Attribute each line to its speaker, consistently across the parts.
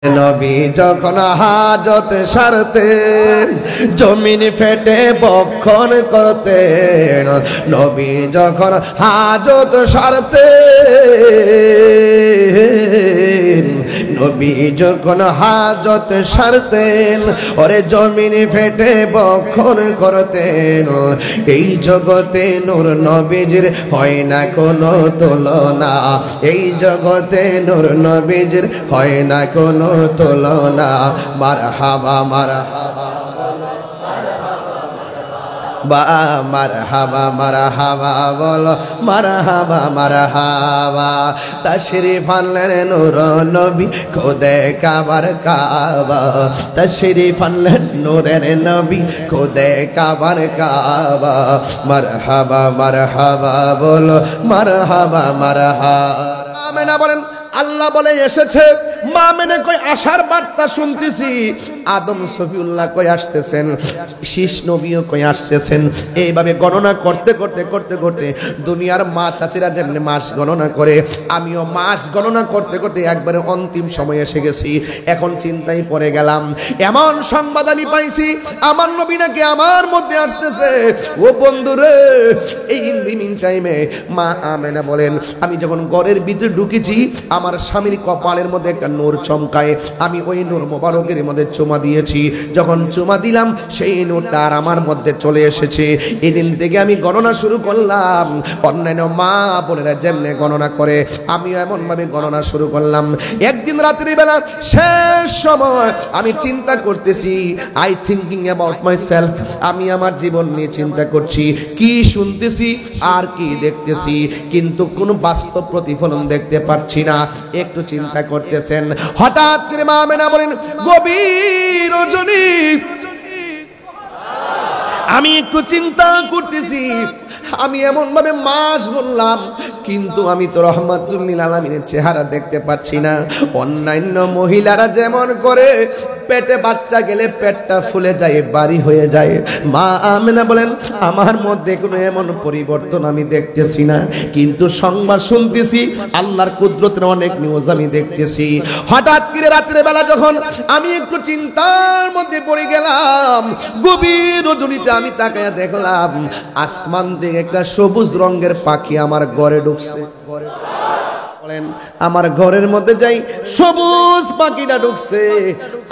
Speaker 1: নবী যখন হাজত সারতেন জমিন ফেটে বক্ষণ করতেন। নবী যখন হাজত সারতেন, নবী যখন হাজত সারতেন, ওরে জমিন ফেটে বক্ষণ করতেন। এই জগতে নূর নবীজির হয় না কোনো তুলনা, এই জগতে নূর নবীজির হয় না কোনো তুলনা। মারহাবা মারহাবা মারহাবা মারহাবা বলো মারহাবা মারহাবা। তশরিফ আনলেন নূর নবী খুদে কাবার কাবা, তশরিফ আনলেন নূরের নবী খুদে কাবার কাবা। মারহাবা মারহাবা বলো মারহাবা মারহাবা। আমেনা বলেন আল্লাহ বলে এসেছে, মা মেনে কই আশার বার্তা শুনতেছি। আদম সফিউল্লাহ কই আসতেছেন, শীষ নবীও কই আসতেছেন। এইভাবে গণনা করতে করতে করতে করতে দুনিয়ার মা চাচিরা যেমনি মাস গণনা করে, আমিও মাস গণনা করতে করতে একবারে অন্তিম সময় এসে গেছি। এখন চিন্তায় পড়ে গেলাম, এমন সংবাদ আমি পাইছি আমার নবী নাকি আমার মধ্যে আসতেছে। ও বন্ধুরে, এই ইন টাইমে মা আমেনা বলেন আমি যখন ঘরের ভিতরে ঢুকেছি আমার স্বামীর কপালের মধ্যে একটা নূর চমকায়। আমি ওই নূর মোবারকের মধ্যে চুমা দিয়েছি। যখন চুমা দিলাম সেই নূরটা আর আমার মধ্যে চলে এসেছে। এদিন থেকে আমি গণনা শুরু করলাম। অন্যান্য মা বোনেরা যেমনে গণনা করে আমিও এমন ভাবে গণনা শুরু করলাম। একদিন রাত্রি বেলা শেষ সময় আমি চিন্তা করতেছি, I thinking about my self. আমি আমার জীবন নিয়ে চিন্তা করছি, কি শুনতেছি আর কি দেখতেছি, কিন্তু কোনো বাস্তব প্রতিফলন দেখতে পাচ্ছি না। একটু চিন্তা করতেছেন, হঠাৎ করে মা আমেনা বলেন গভীর রজনী আমি একটু চিন্তা করতেছি। আমি এমন ভাবে মাস বললাম, কিন্তু আমি তো রহমাতুল লিল আলামিনের চেহারা দেখতে পাচ্ছি না। অন্যান্য মহিলারা যেমন করে পেটে বাচ্চা গেলে পেটটা ফুলে যায়, বাড়ি হয়ে যায়, মা আমেনা বলেন আমার মধ্যে কোনো এমন পরিবর্তন আমি দেখতেছি না। কিন্তু সংবাদ শুনতেছি, আল্লাহর কুদরতের অনেক নিউজ আমি দেখতেছি। হঠাৎ করে রাতের বেলা যখন আমি একটু চিন্তার মধ্যে পড়ে গেলাম, গভীর রজনীতে আমি তাকায়া দেখলাম আসমান থেকে একটা সবুজ রঙের পাখি আমার ঘরে ঢুকছে। বলেন আমার ঘরের মধ্যে যাই সবুজ পাখিটা ঢুকছে।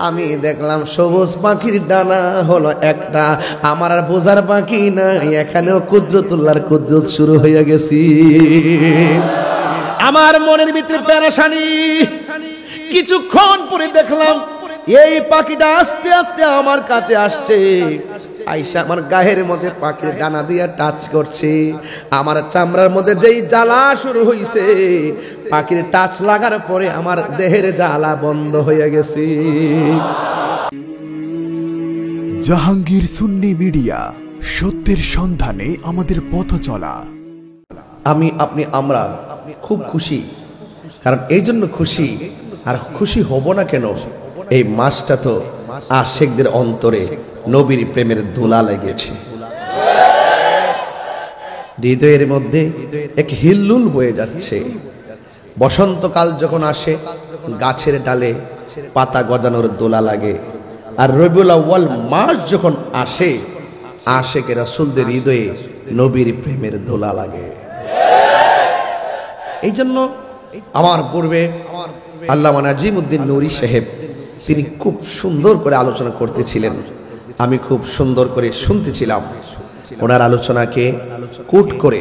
Speaker 1: আমি দেখলাম সবুজ পাখির ডানা হলো একটা, আমার আর বোঝার বাকি নাই, এখানেও কুদরতুল্লাহর কুদরত শুরু হয়ে গেছি। আমার মনের ভিতরে পেরেশানি। কিছুক্ষণ পরে দেখলাম এই পাখিটা আস্তে আস্তে আমার কাছে আসছে। আইসা আমার গায়ের মধ্যে পাখির ডানা দিয়ে টাচ করছে। আমার চামড়ার মধ্যে যেই জ্বালা শুরু হইছে, পাখির টাচ লাগার পরে আমার দেহের জ্বালা বন্ধ হয়ে গেছে।
Speaker 2: জাহাঙ্গীর সুন্নি মিডিয়া, সত্যের সন্ধানে আমাদের পথ চলা।
Speaker 1: আমরা খুব খুশি। কারণ এই জন্য খুশি, আর খুশি হব না কেন, এই মাসটা তো আশিকদের অন্তরে নবীর প্রেমের ধুলা লেগেছে। হৃদয়ের মধ্যে এক হিল্লুল বয়ে যাচ্ছে। বসন্তকাল যখন আসে গাছের ডালে পাতা গজানোর দোলা লাগে, আর রবিউল আউয়াল মাস যখন আসে আশিকে রাসূলদের হৃদয়ে নবীর প্রেমের দোলা লাগে। এই জন্য আমার পূর্বে আল্লামা নাজিমউদ্দিন নুরী সাহেব তিনি খুব সুন্দর করে আলোচনা করতেছিলেন, আমি খুব সুন্দর করে শুনতেছিলাম। ওনার আলোচনাকে কোট করে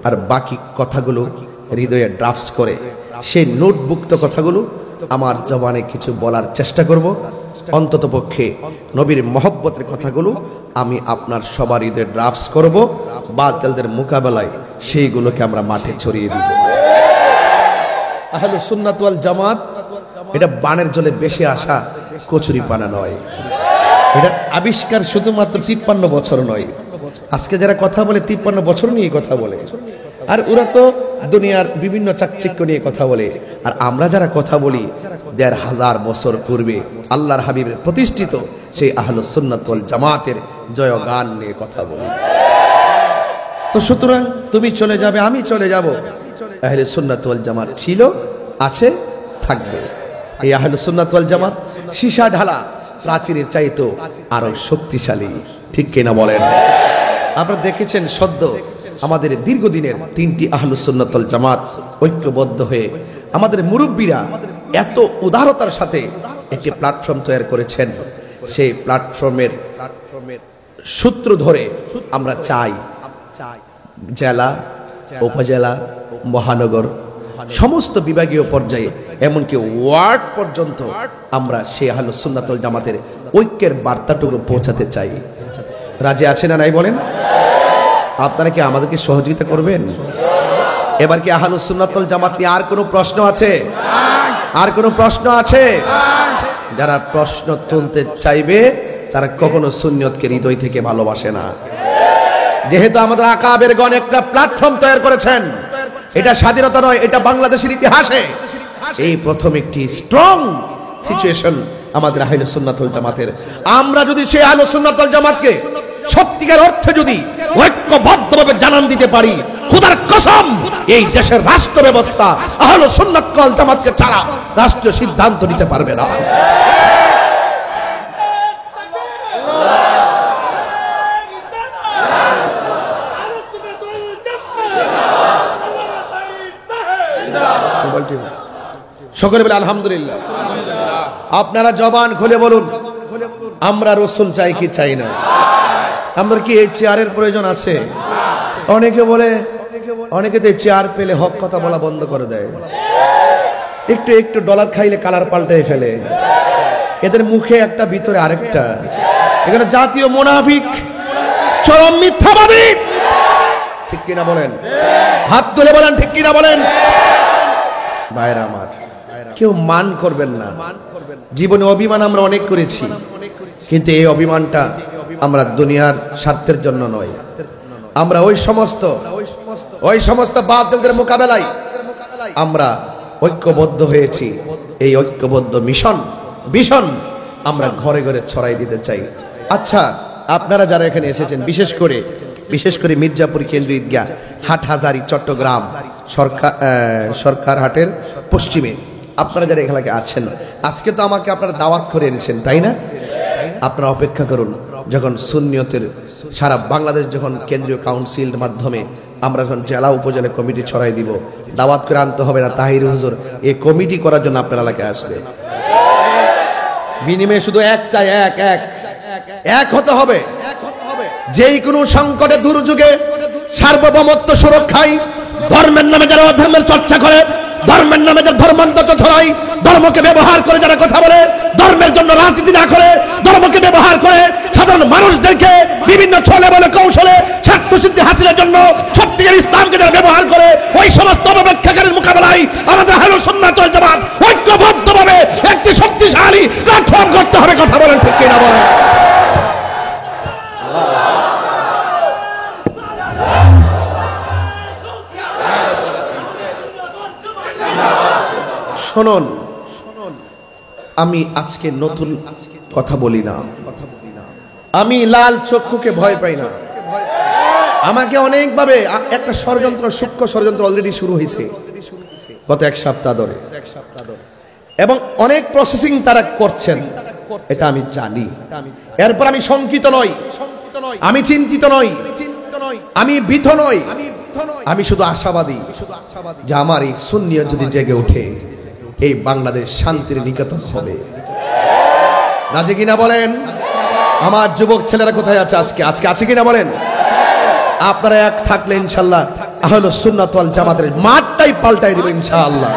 Speaker 1: আর বাকি কথাগুলো হৃদয়ে ড্রাফটস করে সেই নোটভুক্ত কথাগুলো আমার জবানে কিছু বলার চেষ্টা করব। অন্তত পক্ষে নবীর মহব্বতের কথাগুলো আমি আপনার সবার হৃদয়ে ড্রাফটস করব। বাতিলদের মোকাবেলায় সেইগুলোকে আমরা মাঠে ছড়িয়ে দিব। আহলে সুন্নাত ওয়াল জামাত এটা বানের জলে বেশি আসা কচুরি পানা নয়। এটা আবিষ্কার শুধুমাত্র 53 বছর নয়। আজকে যারা কথা বলে 53 বছর নিয়ে কথা বলে, আর ওরা তো দুনিয়ার বিভিন্ন চাকচিক্য নিয়ে কথা বলে। আর আমরা যারা কথা বলি ১,৫০০ বছর পূর্বে আল্লাহর হাবিবের প্রতিষ্ঠিত সেই আহলুস সুন্নাত ওয়াল জামাতের জয়গান নিয়ে কথা বলি। তো সুতরাং তুমি চলে যাবে, আমি চলে যাব, আহলে সুন্নাত ওয়াল জামাত ছিল, আছে, থাকবে। এই আহলুস সুন্নাত ওয়াল জামাত সীসা ঢালা প্রাচীরের চাইতো আরো শক্তিশালী, ঠিক কিনা বলেন? আপনারা দেখেছেন সদ্য আমাদের দীর্ঘদিনের 3টি আহলুস সুন্নাত ওয়াল জামাত ঐক্যবদ্ধ হয়ে আমাদের মুরব্বীরা এত উদারতার সাথে একটি প্ল্যাটফর্ম তৈরি করেছেন। সেই প্ল্যাটফর্মের সূত্র ধরে আমরা চাই জেলা, উপজেলা, মহানগর, সমস্ত বিভাগীয় পর্যায়ে এমনকি ওয়ার্ড পর্যন্ত আমরা সেই আহলুস সুন্নাত ওয়াল জামাতের ঐক্যের বার্তাটুকু পৌঁছাতে চাই। রাজি আছেন না নাই বলেন? আপনারা কি আমাদেরকে সহযোগিতা করবেন? এবার কি আহলুস সুন্নাত ওয়াল জামাত নিয়ে আর কোনো প্রশ্ন আছে? আর কোনো প্রশ্ন আছে? যারা প্রশ্ন তুলতে চাইবে তারা কখনো সুন্নিয়তকে হৃদয় থেকে ভালোবাসে না। যেহেতু আমাদের আকাবেরগণ একটা প্ল্যাটফর্ম তৈরি করেছেন, এটা স্বাধীনতা নয়, এটা বাংলাদেশের ইতিহাসে এই প্রথম একটি স্ট্রং সিচুয়েশন আমাদের আহলে সুন্নাত ওয়াল জামাতের। আমরা যদি সেই আহলে সুন্নাত ওয়াল জামাতকে সত্যিকার অর্থে যদি ঐক্যবদ্ধভাবে জানান দিতে পারি, খোদার কসম এই দেশের রাষ্ট্র ব্যবস্থা আহলে সুন্নাত ওয়াল জামাতকে ছাড়া রাষ্ট্রীয় সিদ্ধান্ত নিতে পারবে না। সকলে বলে আলহামদুলিল্লাহ। আপনারা জবান খুলে বলুন, আমরা রাসূল চাই কি চাই না? আমাদের কি এই চেয়ারের প্রয়োজন আছে? অনেকে বলে, অনেকে তো চেয়ার পেলে হক কথা বলা বন্ধ করে দেয়, একটু একটু ডলার খাইলে কালার পাল্টাই ফেলে। এদের মুখে একটা ভিতরে আরেকটা। এখানে জাতীয় মুনাফিক, চরম মিথ্যাবাদী, ঠিক কিনা বলেন? হাত তুলে বলেন ঠিক কিনা বলেন? ভাইরা আমার, কেউ মান করবেন না। জীবনে অভিমান আমরা অনেক করেছি, কিন্তু এই অভিমানটা আমরা দুনিয়ার স্বার্থের জন্য নয়। আমরা ওই সমস্ত বাতিলদের মোকাবেলায় আমরা ঐক্যবদ্ধ হয়েছি। এই ঐক্যবদ্ধ মিশন আমরা ঘরে ঘরে ছড়াই দিতে চাই। আচ্ছা, আপনারা যারা এখানে এসেছেন, বিশেষ করে মির্জাপুর কেন্দ্রীয় ঈদগাহ, হাটহাজারী, চট্টগ্রাম সরকার হাটের পশ্চিমে আপনারা যারা এখানে আছেন, আজকে তো আমাকে আপনারা দাওয়াত করে এনেছেন, তাই না? আপনারা অপেক্ষা করুন, যখন সুন্নিয়তের সারা বাংলাদেশ যখন কেন্দ্রীয় কাউন্সিলের মাধ্যমে আমরা যখন জেলা উপজেলা কমিটি ছড়াই দিব, দাওয়াত করে আনতে হবে না তাহির হুজুর, এই কমিটি করার জন্য আপনার এলাকায় আসবে। বিনিময়ে শুধু এক চাই, এক হতে হবে। যেই কোনো সংকটে দুর্যোগে সার্বভৌমত্ব সুরক্ষায় ধর্মের নামে যারা অধর্মের চর্চা করে, ধর্মের নামে যারা ধর্মান্তর ছড়ায়, ধর্মকে ব্যবহার করে যারা কথা বলে, ধর্মের জন্য রাজনীতি না করে ধর্মকে ব্যবহার করে সাধারণ মানুষদেরকে বিভিন্ন ছলে বলে কৌশলে স্বার্থসিদ্ধি হাসিলের জন্য সত্যিকার ইসলামকে যারা ব্যবহার করে, ওই সমস্ত অপব্যাখ্যাকারীর মোকাবেলায় আমাদের আহলে সুন্নাত ওয়াল জামাত ঐক্যবদ্ধভাবে একটি শক্তিশালী প্ল্যাটফর্ম করতে হবে। কথা বলেন ঠিক কিনা বলেন? শুনুন, আমি আজকে নতুন কথা বলি না। আমি লাল চক্ষুকে ভয় পাই না। আমাকে অনেকভাবে একটা সূক্ষ্ম ষড়যন্ত্র অলরেডি শুরু হয়েছে গত এক সপ্তাহ ধরে, এবং অনেক প্রসেসিং তারা করছেন, এটা আমি জানি। এরপর আমি শঙ্কিত নই, আমি চিন্তিত নই, আমি ভীত নই, আমি শুধু আশাবাদী যে আমার এই সুন্নিয়ত যদি জেগে ওঠে, এই বাংলাদেশ শান্তির নিকেতন হবে। রাজি কিনা বলেন? আমার যুবক ছেলেরা কোথায় আছে আজকে আছে কিনা বলেন? আপনারা এক থাকলে ইনশাআল্লাহ আহলে সুন্নাত ওয়াল জামাতের মাঠটাই পাল্টাই দিবে ইনশাআল্লাহ।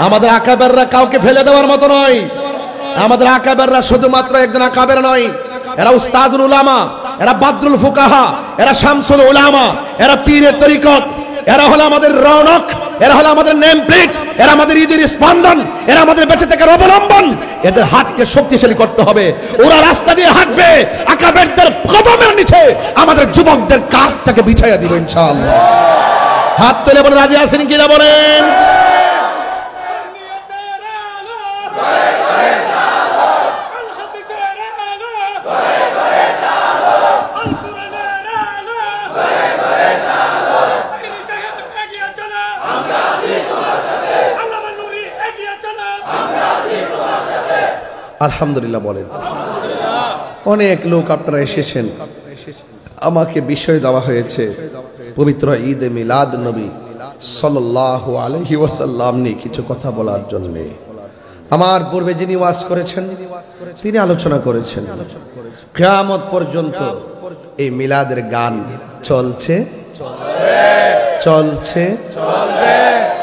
Speaker 1: আমাদের আকাবেররা কাউকে ফেলে দেওয়ার মতো নয়। আমাদের আকাবেররা শুধুমাত্র একজন আকাবের নয়, এরা উস্তাদুল উলামা, এরা বাদরুল ফুকাহা, এরা শামসুল উলামা, এরা পীরের তরিকত, এরা হলো আমাদের রৌনক, এরা হলো আমাদের নেম প্লেট, এরা আমাদের ঈদের স্পন্দন, এরা আমাদের বেঁচে থাকার অবলম্বন। এদের হাতকে শক্তিশালী করতে হবে। ওরা রাস্তা দিয়ে হাঁটবে, আকাবেরদের কদমের নিচে আমাদের যুবকদের কাঁধটাকে বিছাইয়া দিবে ইনশাআল্লাহ। হাত তুলে বলে রাজি আছেন কিনা বলেন? আলহামদুলিল্লাহ বলেন। অনেক লোক আপনারা এসেছেন, আমাকে বিষয় দেওয়া হয়েছে পবিত্র ঈদ মিলাদ নবী সাল্লাল্লাহু আলাইহি ওয়াসাল্লাম নিয়ে কিছু কথা বলার জন্য। আমার পূর্বে যিনি ওয়াজ করেছেন তিনি আলোচনা করেছেন কিয়ামত পর্যন্ত এই মিলাদের গান চলছে চলছে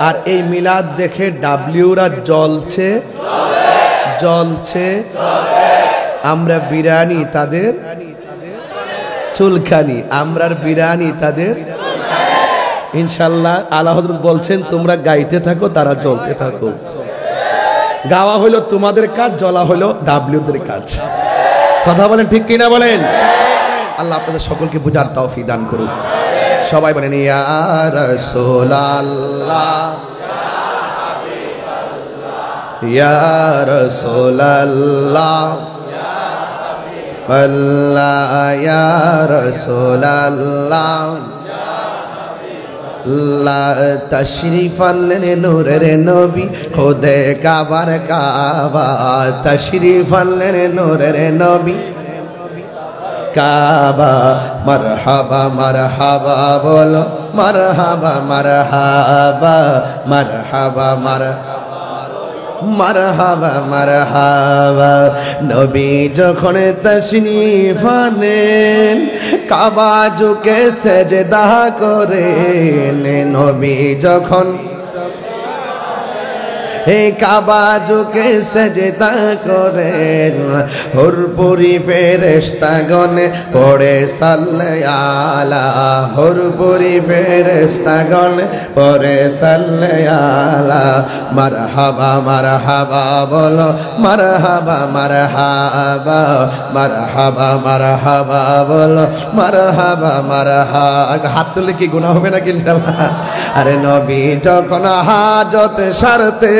Speaker 1: আর এই মিলাদ দেখে ডাব্লিউরা জ্বলছে জ্বলছে। আমরা বিরানি তাদের চুলকানি, আমরার বিরানি তাদের ইনশাল্লাহ। আলা হযরত বলছেন তোমরা গাইতে থাকো, তারা জ্বলতে থাকো। গাওয়া হলো তোমাদের কাজ, জ্বলা হলো ডাব্লিউদের কাজ। কথা বলেন ঠিক কিনা বলেন? আল্লাহ আপনাদের সকলকে বুঝার তৌফিক দান করুন। সবাই বলেন ইয়া রাসূলুল্লাহ ইয়া রাসূলুল্লাহ আল্লাহ ইয়া রাসূলুল্লাহ লা তশরিফ আনলেন নূরের নবী খুদে কাবার কাবা। তশরিফ আনলেন নূরের নবী কাবা। মারহাবা মারহাবা বলো, মারহাবা মারহাবা মারহাবা মারহাবা মারহাবা। নবী যখন তশরিফ আনেন কাবা ঝুঁকে সেজদা করেন। নবী যখন হে কাবা ঝুঁকে সেজদা করেন, হুরপুরি ফেরেশতাগণ পড়ে সাল্লাল্লাহু আলা। হুরপুরি ফেরেশতাগণ পড়ে সাল্লাল্লাহু আলা। মারহাবা মারহাবা বলো, মারহাবা মারহাবা মারহাবা মারহাবা বলো, মারহাবা মারহাবা। হাত তুলে কি গুনাহ হবে নাকি ইনশাআল্লাহ? আরে নবী যখন হাজত সারতে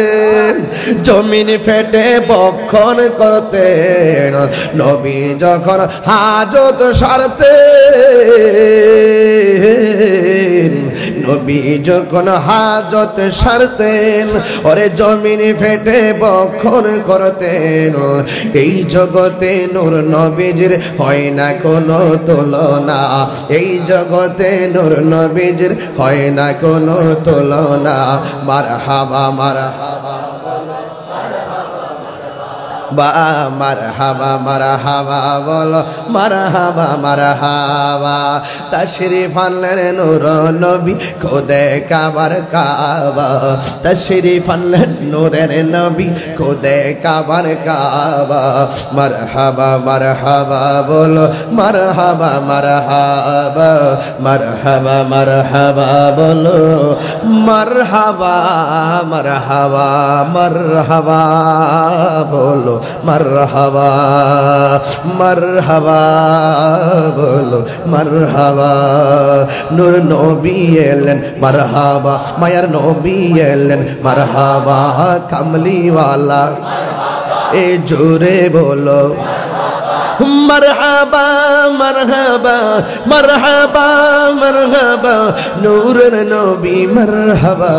Speaker 1: জমিন ফেটে বক্ষণ করতেন। নবী যখন হাজত সারতেন, নবী যখন হাজত সারতেন, ওরে জমিন ফেটে বক্ষণ করতেন। এই জগতে নূর নবীজির হয় না কোনো তুলনা। এই জগতে নূর নবীজির হয় না কোনো তুলনা। মারহাবা মারহাবা বা মারহাবা মারহাবা বলো, মারহাবা মারহাবা। তশরিফ আনলেন নূর নবী খুদে কাবার কাবা। তশরিফ আনলেন নূরের নবী খুদে কাবার কাবা। মারহাবা মারহাবা বলো, মারহাবা মারহাবা মারহাবা মারহাবা বলো, মারহাবা মারহাবা মারহাবা বলো, মারহাবা মারহাবা বলো, মারহাবা। নূর নবী এলেন মারহাবা, মায়ার নবী এলেন মারহাবা। কামলিওয়ালা এ জোরে বলো মারহাবা মারহাবা মারহাবা মারহাবা। নূরের নবী মারহাবা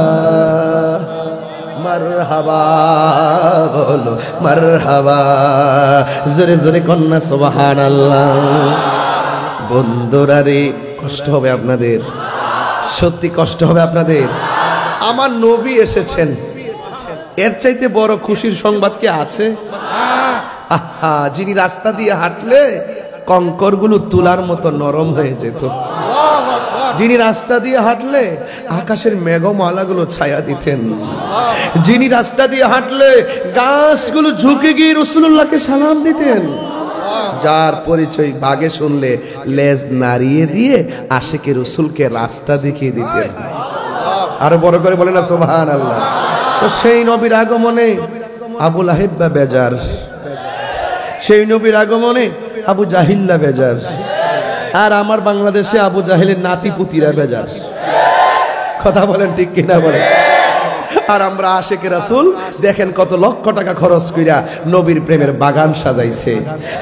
Speaker 1: মারহাবা বলো, মারহাবা। জোরে জোরে কন্যা সুবহানাল্লাহ। বন্ধুরা রে, কষ্ট হবে আপনাদের, সত্যি কষ্ট হবে আপনাদের। আমার নবী এসেছেন, এর চাইতে বড় খুশির সংবাদ কি আছে? আহা, যিনি রাস্তা দিয়ে হাঁটলে কঙ্করগুলো তুলার মতো নরম হয়ে যেত। যিনি রাস্তা দিয়ে হাঁটলে আকাশের মেঘমালাগুলো ছায়া দিতেন। যিনি রাস্তা দিয়ে হাঁটলে গাছগুলো ঝুঁকে গিয়ে রাসূলুল্লাহকে সালাম দিতেন। যার পরিচয় বাগে শুনলে লেজ নাড়িয়ে দিয়ে আশিকে রাসূলকে রাস্তা দেখিয়ে দিতেন। আরো বড় করে বলেন না সুবহানাল্লাহ। তো সেই নবীর আগমনে আবু লাহেব বেজার, সেই নবীর আগমনে আবু জাহিল্লা বেজার, আর আমার বাংলাদেশে আবু জাহেলের নাতি পুতিরা বেজার। কথা বলেন ঠিক কিনা বলেন? আর আমরা আশিকে রাসূল দেখেন কত লক্ষ টাকা খরচ কইরা নবীর প্রেমের বাগান সাজাইছে।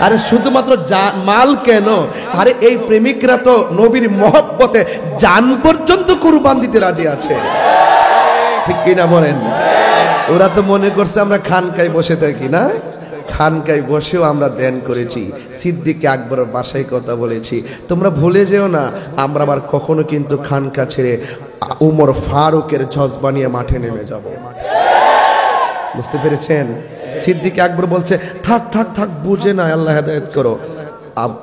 Speaker 1: আরে শুধুমাত্র মাল কেন, আরে এই প্রেমিকরা তো নবীর মহব্বতে জান পর্যন্ত কুরবান দিতে রাজি আছে। ঠিক কিনা বলেন? ওরা তো মনে করছে আমরা খানকায় বসে থাকি না, খানকায় বসেও আমরা ধ্যান করেছি, সিদ্দিক আকবরের বাসায় কথা বলেছি। তোমরা ভুলে যেও না, আমরা আবার কখনো কিন্তু খানকা ছেড়ে উমর ফারুকের জজবা নিয়ে মাঠে নেমে যাব। বুঝতে পেরেছেন? সিদ্দিক আকবর বলছে থাক থাক থাক, বুঝে না, আল্লাহ হেদায়েত করো।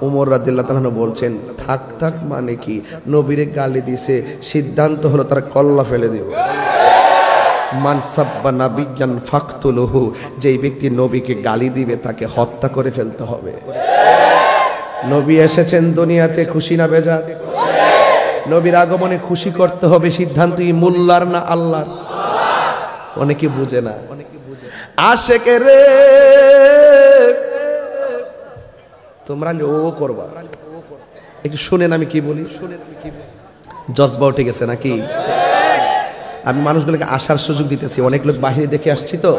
Speaker 1: উমর রাদিয়াল্লাহু তাআলা বলছেন থাক থাক মানে কি? নবীরে গালি দিছে, সিদ্ধান্ত হলো তার কল্লা ফেলে দিব। মান সাব্বা নাবিয়ান ফাকতুলহু, যেই ব্যক্তি নবীকে গালি দিবে তাকে হত্যা করে ফেলতে হবে। নবী এসেছেন দুনিয়াতে, খুশি না বেজার? নবীর আগমনে খুশি করতে হবে। সিদ্ধান্ত কি মোল্লার না আল্লাহর? অনেকে বুঝে না। আশেকে রে তোমরা ও করবা, একটু শুনেন আমি কি বলি। জজবা উঠে গেছে নাকি? আমি মানুষগুলোকে আসার সুযোগ দিতেছি। অনেক লোক বাহিরে দেখে আসছি তো,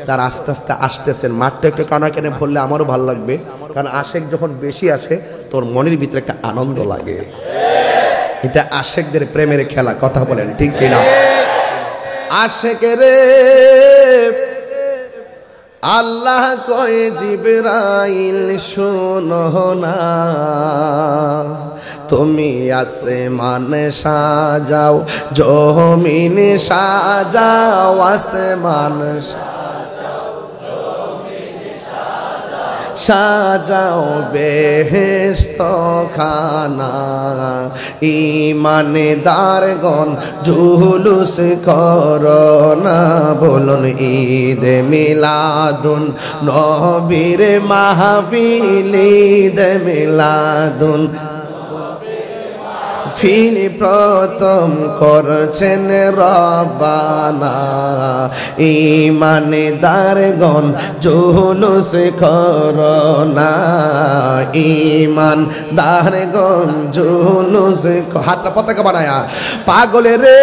Speaker 1: তার আস্তে আস্তে আসতেছেন। মাঠটা একটু কানাকানে ভরলে আমারও ভালো লাগবে, কারণ আশেক যখন বেশি আসে তোর মনের ভিতরে একটা আনন্দ লাগে। এটা আশেকদের প্রেমের খেলা, কথা বলেন ঠিক কিনা? আশেকে রে আল্লাহ কয় জিবরাইল শোনো না, তুমি আসমান সাজাও, জমিন সাজাও, আসমান সাজাও বেহেশত খানা। ঈমানদারগণ জুলুস করোনা, বলুন ঈদ মিলাদুন নবীর মাহফিল, ঈদ মিলাদুন ফিল প্রথম করছেন রব্বানা। ঈমানদারগণ জুলুস করোনা, ঈমানদারগণ জুলুস। হাতটা পতাকা বানায়া পাগলে রে,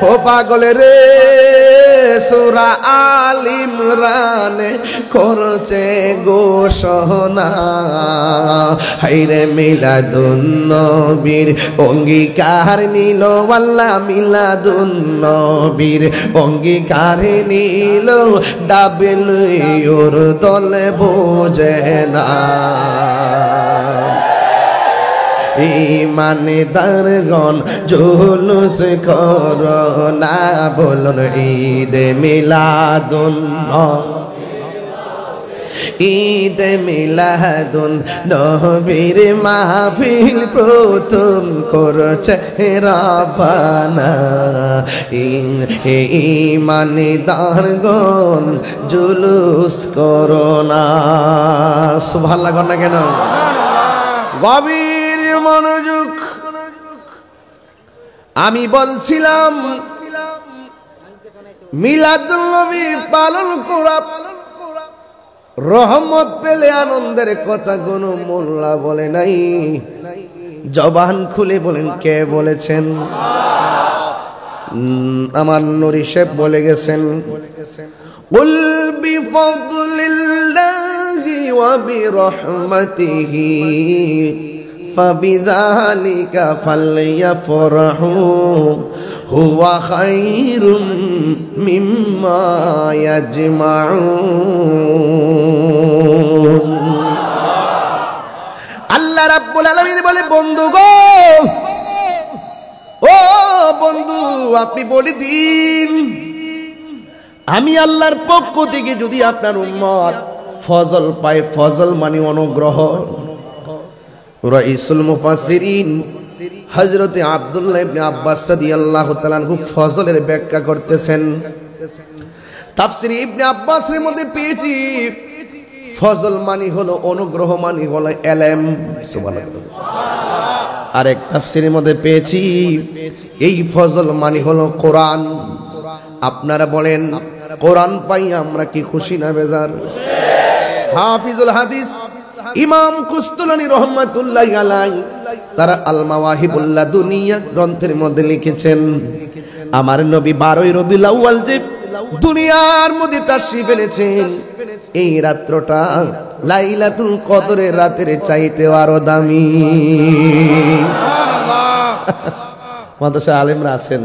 Speaker 1: ও পাগলে রে, সূরা আল ইমরান করছে ঘোষণা। হায়রে মিলাদুন নবীর অঙ্গীকার নিল আল্লাহ, মিলাদুন নবীর অঙ্গীকার নিল, ডাবলুর দল বোঝে না। ঈমানদারগণ জুলুস করোনা, বলুন ঈদ মিলাদুন ঈদ মিলাদুন নবীর মাহফিল প্রথম করছে রব্বানা। ঈমানদারগণ জুলুস করোনা। সুবহানাল্লাহ কর না কেন? গভীর মনোযোগ। আমি বলছিলাম মিলাদুন নবী পালন করা রহমত পেলে আনন্দের কথা কোনো মোল্লা বলে নাই। জবান খুলে বলেন কে বলেছেন? আমার নূরি সাহেব বলে গেছেন, কুল বিফদলিল্লাহি ওয়া বিরহমাতিহি ফাবিযালিকা ফালইফরাহু হুয়া খায়রুম মিম্মা ইয়াজমাউন। আল্লাহ রাব্বুল আলামিন বলে, বন্ধু গো, ও বন্ধু, আপনি বলে দিন আমি আল্লাহর পক্ষ থেকে যদি আপনার উম্মত ফজল পায়, ফজল মানে অনুগ্রহ। রাইসুল মুফাসসিরিন হযরতে আব্দুল্লাহ ইবনে আব্বাস রাদিয়াল্লাহু তাআলা আনহু ফজলের ব্যাখ্যা করতেছেন। তাফসীর ইবনে আব্বাসের মধ্যে পেয়েছি ফজল মানে হলো অনুগ্রহ, মানে হলো ইলম। সুবহানাল্লাহ। আরেক তাফসীরের মধ্যে পেয়েছি এই ফজল মানে হলো কোরআন। আপনারা বলেন কোরআন পাই আমরা কি খুশি না বেজার? হাফিজুল হাদিস ইমাম কুস্তুলানী রহমাতুল্লাহি আলাইহি তারা আল মাওয়াহিবুল লাদুনিয়া গ্রন্থের মধ্যে লিখেছেন, আমার নবী 12 রবিউল আউয়াল যে দুনিয়ার মধ্যে তাশরীফ এনেছেন, এই রাত্রটা লাইলাতুল কদরের রাতের চাইতে আরো দামি। মাদ্রাসার আলেমরা আছেন,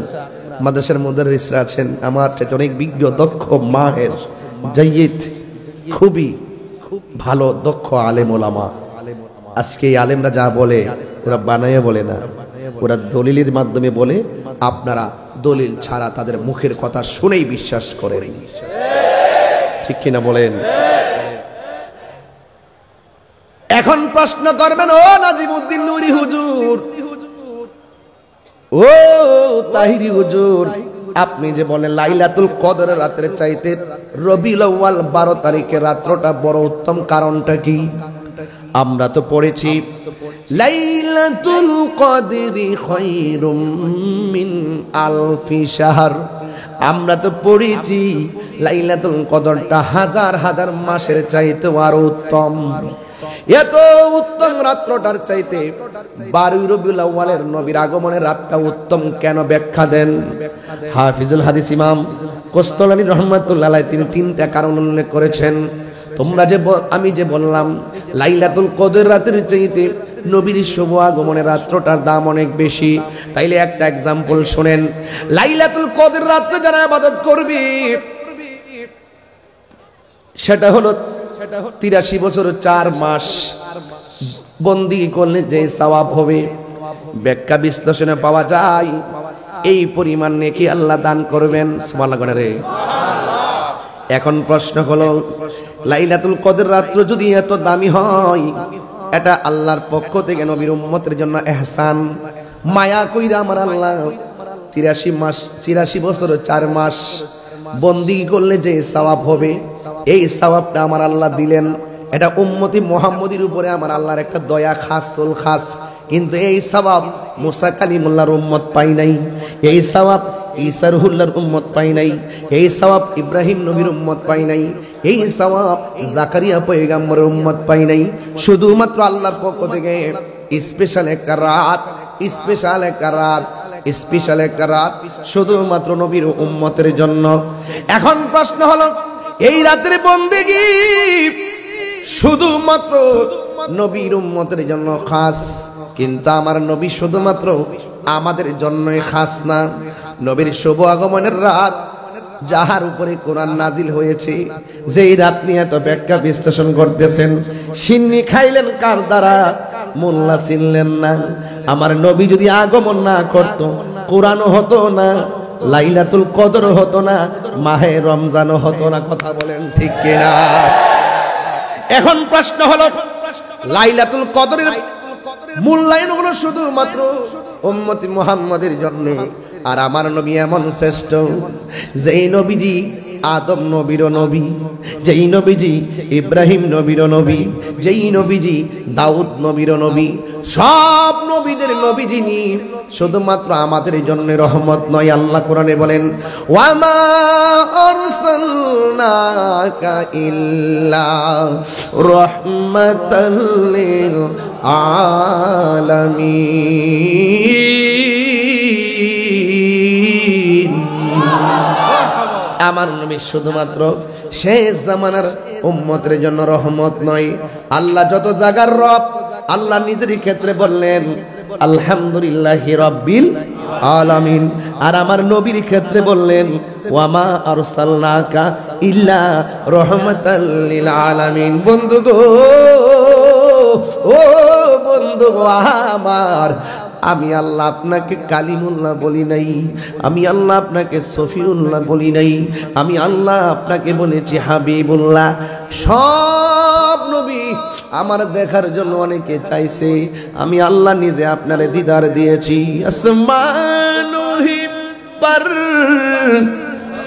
Speaker 1: মাদ্রাসার মুদাররিসরা আছেন, আমার চাইতে অনেক বিজ্ঞ দক্ষ মাহের জাইয়িদ, খুবই ভালো দক্ষ আলেম ওলামা। আজকে এই আলেমরা যা বলে ওরা বানাইয়া বলে না, ওরা দলিলের মাধ্যমে বলে। আপনারা দলিল ছাড়া তাদের মুখের কথা শুনেই বিশ্বাস করেন, ঠিক কিনা বলেন? এখন প্রশ্ন করবেন, ও নাজিমউদ্দিন নুরি হুজুর, ও তাহিরি হুজুর, আপনি যে বলেন লাইলাতুল কদরের রাতের চাইতে রবিউল আউয়াল 12 তারিখের রাতটা বড় উত্তম, কারণটা কি? আমরা তো পড়েছি লাইলাতুল কদরি খায়রুম মিন আলফি শাহর। আমরা তো পড়েছি লাইলাতুল কদরটা হাজার হাজার মাসের চাইতে আরো উত্তম। এত উত্তম রাত্রটার চাইতে 12 রবিউল আউয়ালের নবীর আগমনের রাতটা উত্তম কেন? ব্যাখ্যা দেন হাফিজুল হাদিস ইমাম কোস্তালানী রাহমাতুল্লাহ আলাইহি। তিনি 3টা কারণ উল্লেখ করেছেন। তোমরা যে আমি যে বললাম লাইলাতুল কদর রাতের চাইতে নবীর শুভ আগমনের রাত্রটার দাম অনেক বেশি, তাইলে একটা এক্সাম্পল শুনেন। লাইলাতুল কদর রাতে যারা ইবাদত করবে সেটা হলো 83 বছর 4 মাস বন্দি করলে যে সওয়াব হবে, ব্যাখ্যা বিশ্লেষণে পাওয়া যায় এই পরিমাণ নেকি আল্লাহ দান করবেন। সুবহানাল্লাহ রে। এখন প্রশ্ন হলো লাইলাতুল কদর রাত্র যদি এত দামি হয়, এটা আল্লাহর পক্ষ থেকে নবীর উম্মতের জন্য ইহসান, মায়া কইরা আমার আল্লাহ 83 বছর 4 মাস বন্দি করলে যে সওয়াব হবে, এই সওয়াবটা আমার আল্লাহ দিলেন। এটা উম্মতি মুহাম্মদীর উপরে আমার আল্লাহর একটা দয়া, খাসুল খাস। কিন্তু এই সওয়াব মুসা কালিমুল্লাহর উম্মত পাই নাই, এই সওয়াব ঈসা রুহুল্লাহর উম্মত পাই নাই, এই সওয়াব ইব্রাহিম নবীর উম্মত পাই নাই, এই সওয়াব জাকারিয়া পয়গম্বরের উম্মত পাই নাই। শুধুমাত্র আল্লাহর পক্ষ থেকে স্পেশাল একটা রাত, স্পেশাল একটা রাত, স্পেশাল একটা রাত শুধুমাত্র নবীর উম্মতের জন্য। এখন প্রশ্ন হলো এই রাতের বন্দেগী শুধুমাত্র নবীর উম্মতের জন্য খাস, কিন্তু আমার নবী শুধুমাত্র আমাদের জন্যই খাস না। নবীর শুভ আগমনের রাত যাহার উপরে কোরআন নাজিল হয়েছে, যেই রাত নিয়ে তো ব্যাখ্যা বিশ্লেষণ করতেছেন। সিন্নি খাইলেন কার দ্বারা? মোল্লা চিনলেন না। আমার নবী যদি আগমন না করত, কোরআনও হতো না, লাইলাতুল কদর হতো না, মাহে রমজানও হতো না। কথা বলেন ঠিক কিনা? এখন প্রশ্ন হলো লাইলাতুল কদরের মূল্যায়ন হলো শুধুমাত্র উম্মতি মুহাম্মাদের জন্য। আর আমার নবী এমন শ্রেষ্ঠ, যেই নবীজি আদম নবীর নবী, যেই নবীজি ইব্রাহিম নবীর নবী, যেই নবীজি দাউদ নবীর নবী, সব নবীদের নবী যিনি, শুধুমাত্র আমাদের জন্য রহমত নয়। আল্লাহ কোরআনে বলেন ওয়ামা আরসালনাকা ইল্লা রাহমাতাল লিল আলামিন। আমার নবী শুধুমাত্র শেষ জামানার উম্মতের জন্য রহমত নয়। আল্লাহ যত জাগার রব, আল্লাহ নিজের ক্ষেত্রে বললেন আলহামদুলিল্লাহি রাব্বিল আলামিন। আর আমার নবীর ক্ষেত্রে বললেন ওয়ামা আরসালনাকা ইল্লা রাহমাতাল লিল আলামিন। বন্ধু গো, ও বন্ধু গো আমার, আমি আল্লাহ আপনাকে কালিমুল্লাহ বলি নাই, আমি আল্লাহ আপনাকে সফিউল্লাহ বলি নাই, আমি আল্লাহ আপনাকে বলেছি হাবিবুল্লাহ। সব নবী আমার দেখার জন্য অনেকে চাইছে, আমি আল্লাহ নিজে আপনারে দিদার দিয়েছি। আসমানুহি পর